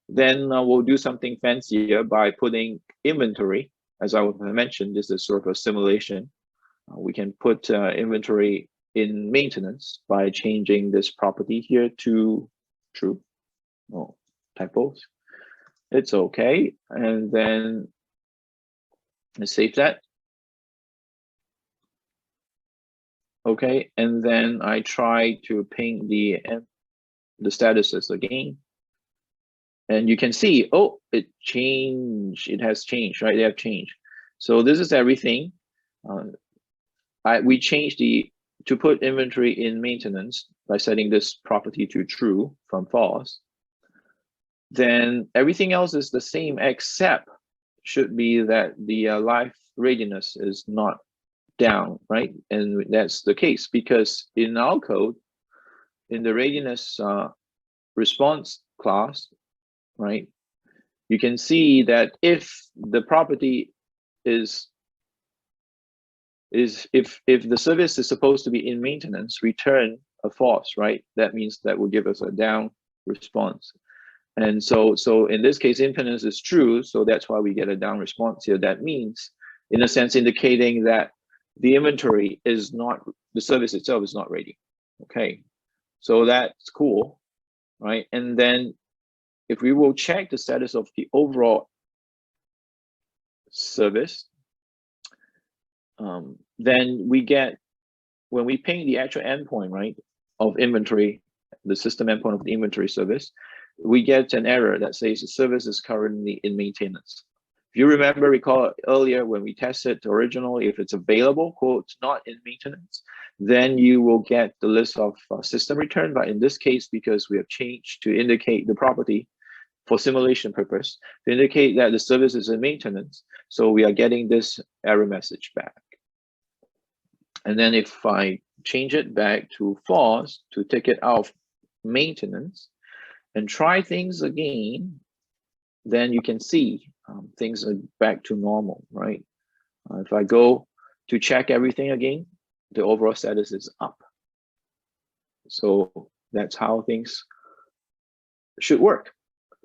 [SPEAKER 4] Then we'll do something fancier by putting inventory. As I mentioned, this is sort of a simulation. We can put inventory in maintenance by changing this property here to true. Oh, typos. It's okay. And then let's save that. Okay, and then I try to ping the statuses again. And you can see, oh, it changed. It has changed, right? They have changed. So this is everything. We changed to put inventory in maintenance by setting this property to true from false. Then everything else is the same, except should be that the live readiness is not down, right? And that's the case because in our code, in the readiness response class, right, you can see that if the property is if the service is supposed to be in maintenance, return a false, right? That means that will give us a down response. And so in this case, maintenance is true, so that's why we get a down response here. That means, in a sense, indicating that the inventory is not, the service itself is not ready. Okay, so that's cool, right? And then if we will check the status of the overall service, then we get, when we ping the actual endpoint, right, of inventory, the system endpoint of the inventory service, we get an error that says the service is currently in maintenance. If you recall earlier when we tested originally, if it's available, quote, not in maintenance, Then you will get the list of system return, but in this case, because we have changed to indicate the property for simulation purpose, to indicate that the service is in maintenance, so we are getting this error message back. And then if I change it back to false to take it out of maintenance and try things again, then you can see things are back to normal, right? If I go to check everything again, the overall status is up. So that's how things should work.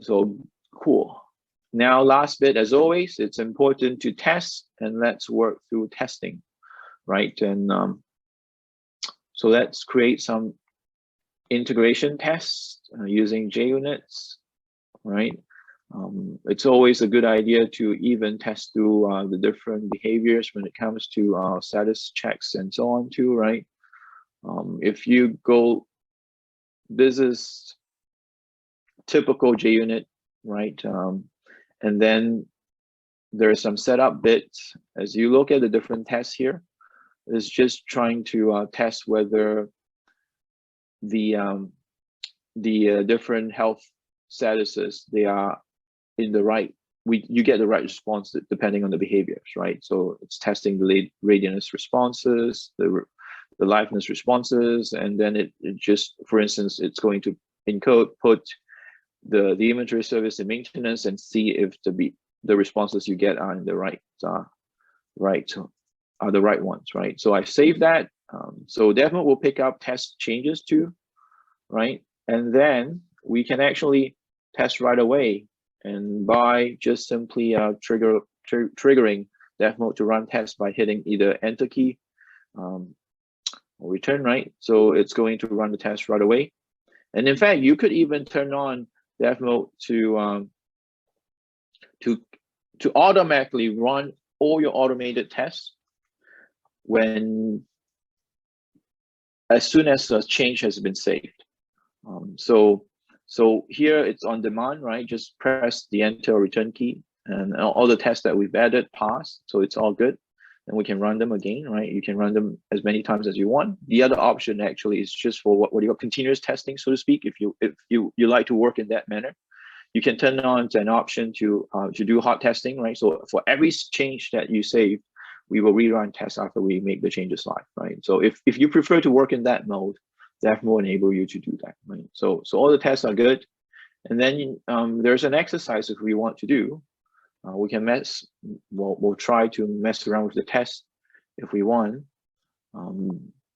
[SPEAKER 4] So cool. Now, last bit, as always, it's important to test, and let's work through testing, right? And so let's create some integration tests using JUnits, right? It's always a good idea to even test through the different behaviors when it comes to status checks and so on too, right? If you go, this is typical JUnit, right? And then there are some setup bits. As you look at the different tests here, it's just trying to test whether the different health statuses, they are in the right, you get the right response depending on the behaviors, right? So it's testing the Readiness responses, the Liveness responses, and then it just, for instance, it's going to put the inventory service in maintenance and see if the responses you get are in the right ones, right? So I've saved that. So definitely we'll pick up test changes too, right? And then we can actually test right away, and by just simply triggering dev mode to run test by hitting either enter key or return, right? So it's going to run the test right away. And in fact, you could even turn on dev mode to automatically run all your automated tests as soon as a change has been saved. So here it's on demand, right? Just press the enter or return key, and all the tests that we've added pass, so it's all good. And we can run them again, right? You can run them as many times as you want. The other option actually is just for what you call continuous testing, so to speak. If you like to work in that manner, you can turn on an option to do hot testing, right? So for every change that you save, we will rerun tests after we make the changes live, right? So if you prefer to work in that mode, that will enable you to do that, right? So all the tests are good. And then there's an exercise if we want to do. We can we'll try to mess around with the test if we want.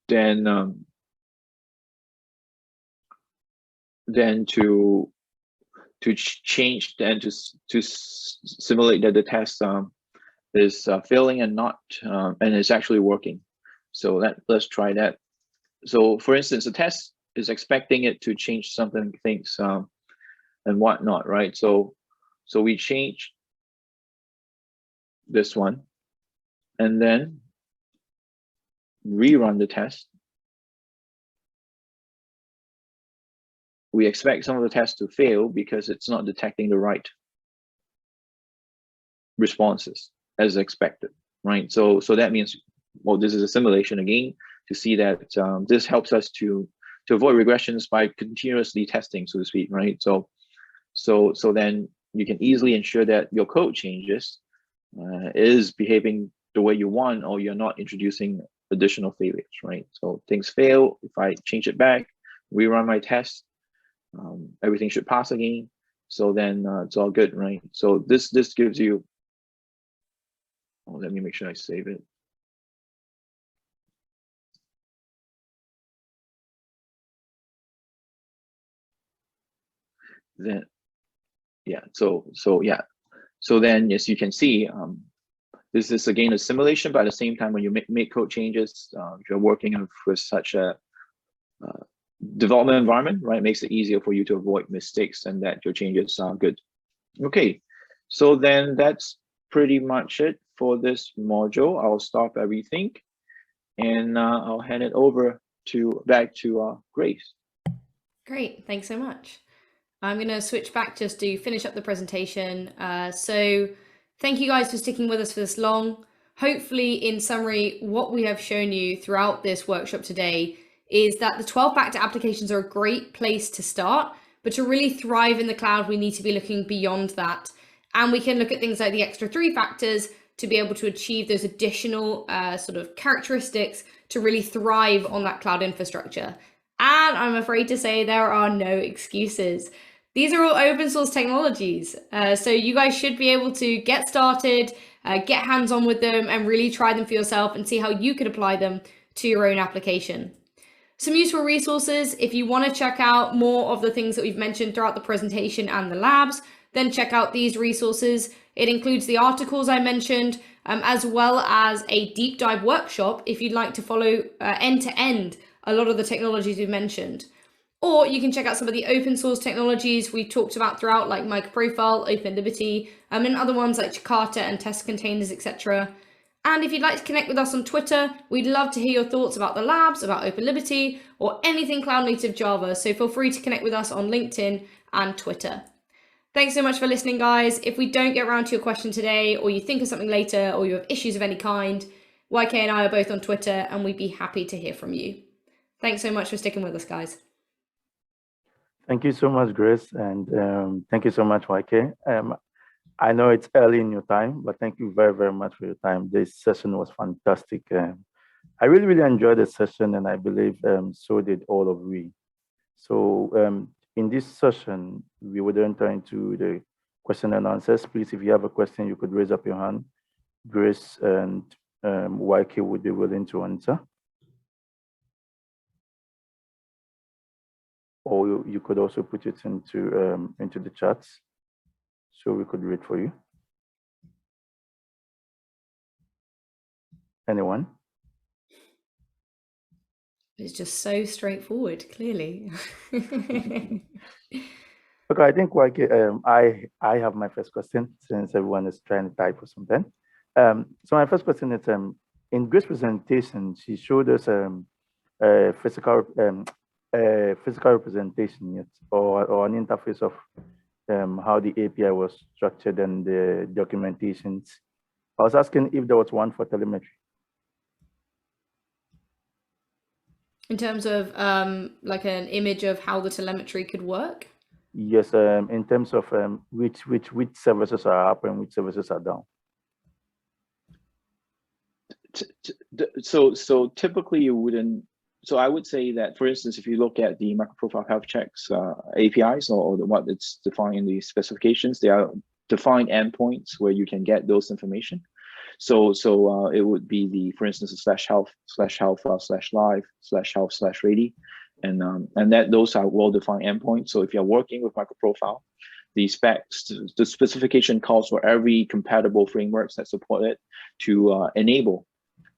[SPEAKER 4] Then to change, then to simulate that the test is failing and not and it's actually working. So let's try that. So for instance, the test is expecting it to change things and whatnot, right? So we change this one and then rerun the test. We expect some of the tests to fail because it's not detecting the right responses as expected, right? So that means, well, this is a simulation again to see that this helps us to avoid regressions by continuously testing, so to speak, right? So then you can easily ensure that your code changes is behaving the way you want, or you're not introducing additional failures, right? So things fail, if I change it back, rerun my test, everything should pass again. So then it's all good, right? So this gives you, let me make sure I save it. Then, yeah, so then, as you can see, this is again a simulation, but at the same time, when you make code changes, if you're working with such a development environment, right, it makes it easier for you to avoid mistakes and that your changes are good. Okay, so then that's pretty much it for this module. I'll stop everything and I'll hand it over back to Grace.
[SPEAKER 2] Great, thanks so much. I'm going to switch back just to finish up the presentation. So thank you guys for sticking with us for this long. hopefully, in summary, what we have shown you throughout this workshop today is that the 12-factor applications are a great place to start, but to really thrive in the cloud, we need to be looking beyond that. And we can look at things like the extra 3 factors to be able to achieve those additional sort of characteristics to really thrive on that cloud infrastructure. And I'm afraid to say there are no excuses. These are all open source technologies. So you guys should be able to get started, get hands-on with them, and really try them for yourself and see how you could apply them to your own application. Some useful resources, if you want to check out more of the things that we've mentioned throughout the presentation and the labs, then check out these resources. It includes the articles I mentioned, as well as a deep dive workshop if you'd like to follow end to end a lot of the technologies we've mentioned. Or you can check out some of the open source technologies we talked about throughout, like Microprofile, OpenLiberty, and other ones like Jakarta and test containers, etc. And if you'd like to connect with us on Twitter, we'd love to hear your thoughts about the labs, about OpenLiberty, or anything cloud native Java. So feel free to connect with us on LinkedIn and Twitter. Thanks so much for listening, guys. If we don't get around to your question today, or you think of something later, or you have issues of any kind, YK and I are both on Twitter, and we'd be happy to hear from you. Thanks so much for sticking with us, guys.
[SPEAKER 1] Thank you so much, Grace, and thank you so much, YK. I know it's early in your time, but thank you very, very much for your time. This session was fantastic. I really, really enjoyed the session, and I believe so did all of we. So in this session, we would enter into the question and answers. Please, if you have a question, you could raise up your hand. Grace and YK would be willing to answer. Or you could also put it into the chats, so we could read for you. Anyone?
[SPEAKER 2] It's just so straightforward, clearly.
[SPEAKER 1] Okay, I think YK, I have my first question since everyone is trying to type or something. So my first question is, in Grace's presentation, she showed us a physical representation, yet, or an interface of how the API was structured and the documentations. I was asking if there was one for telemetry.
[SPEAKER 2] In terms of like an image of how the telemetry could work?
[SPEAKER 1] Yes, in terms of which services are up and which services are down.
[SPEAKER 4] So typically you wouldn't. So I would say that, for instance, if you look at the Microprofile health checks APIs or what it's defined in the specifications, they are defined endpoints where you can get those information. So it would be the, for instance, /health/live/health/ready, and that those are well-defined endpoints. So if you're working with Microprofile, the specification calls for every compatible frameworks that support it to enable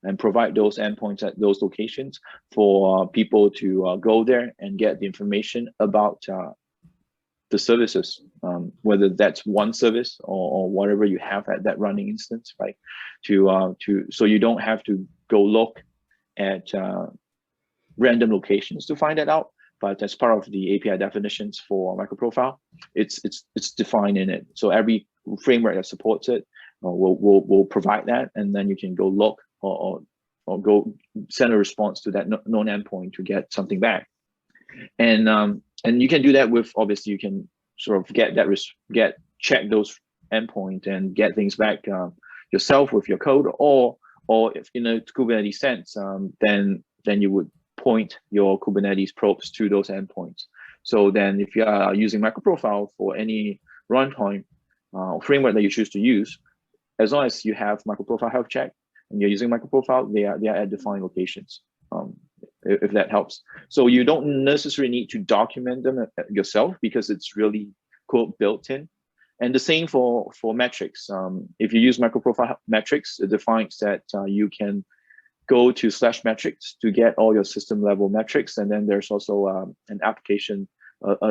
[SPEAKER 4] and provide those endpoints at those locations for people to go there and get the information about the services, whether that's one service or whatever you have at that running instance, right? So you don't have to go look at random locations to find that out. But as part of the API definitions for Microprofile, it's defined in it. So every framework that supports it will provide that, and then you can go look or go send a response to that known endpoint to get something back. And you can do that with, obviously, you can sort of check those endpoint and get things back yourself with your code, or if in a Kubernetes sense, then you would point your Kubernetes probes to those endpoints. So then if you are using Microprofile for any runtime framework that you choose to use, as long as you have Microprofile health check and you're using Microprofile, they are at defined locations, if that helps. So you don't necessarily need to document them yourself because it's really built in. And the same for metrics. If you use Microprofile metrics, it defines that you can go to /metrics to get all your system level metrics. And then there's also an application,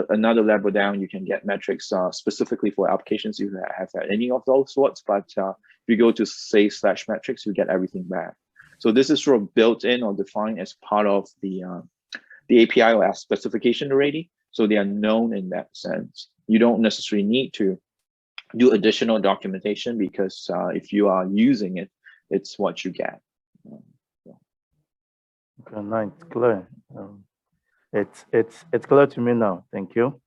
[SPEAKER 4] another level down, you can get metrics specifically for applications if you have any of those sorts. But if you go to say /metrics, you get everything back. So this is sort of built in or defined as part of the API or specification already. So they are known in that sense. You don't necessarily need to do additional documentation because if you are using it, it's what you get.
[SPEAKER 1] Okay, nice, clear. It's clear to me now. Thank you.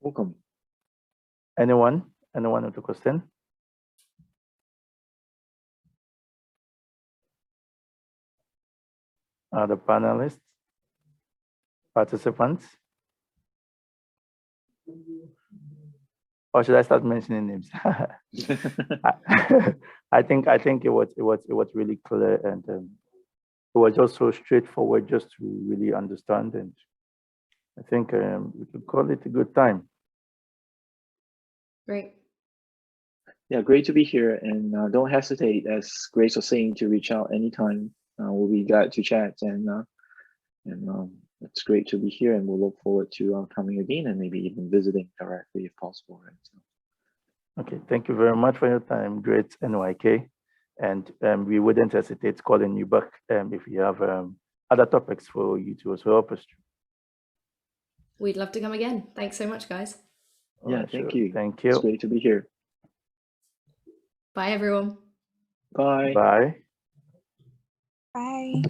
[SPEAKER 4] Welcome.
[SPEAKER 1] Anyone with a question? The panelists, participants? Or should I start mentioning names? I think it was really clear, and it was just so straightforward just to really understand, and I think we could call it a good time.
[SPEAKER 2] Great.
[SPEAKER 4] Yeah, great to be here, and don't hesitate, as Grace was saying, to reach out anytime. We'll be glad to chat, and it's great to be here, and we'll look forward to coming again and maybe even visiting directly if possible. Right? So.
[SPEAKER 1] Okay, thank you very much for your time, great NYK, and we wouldn't hesitate calling you back if you have other topics for you to also help us through.
[SPEAKER 2] We'd love to come again. Thanks so much, guys.
[SPEAKER 4] Yeah,
[SPEAKER 1] Right,
[SPEAKER 4] thank
[SPEAKER 1] sure.
[SPEAKER 4] you.
[SPEAKER 1] Thank you.
[SPEAKER 4] It's great to be here.
[SPEAKER 2] Bye, everyone.
[SPEAKER 4] Bye.
[SPEAKER 1] Bye.
[SPEAKER 3] Bye.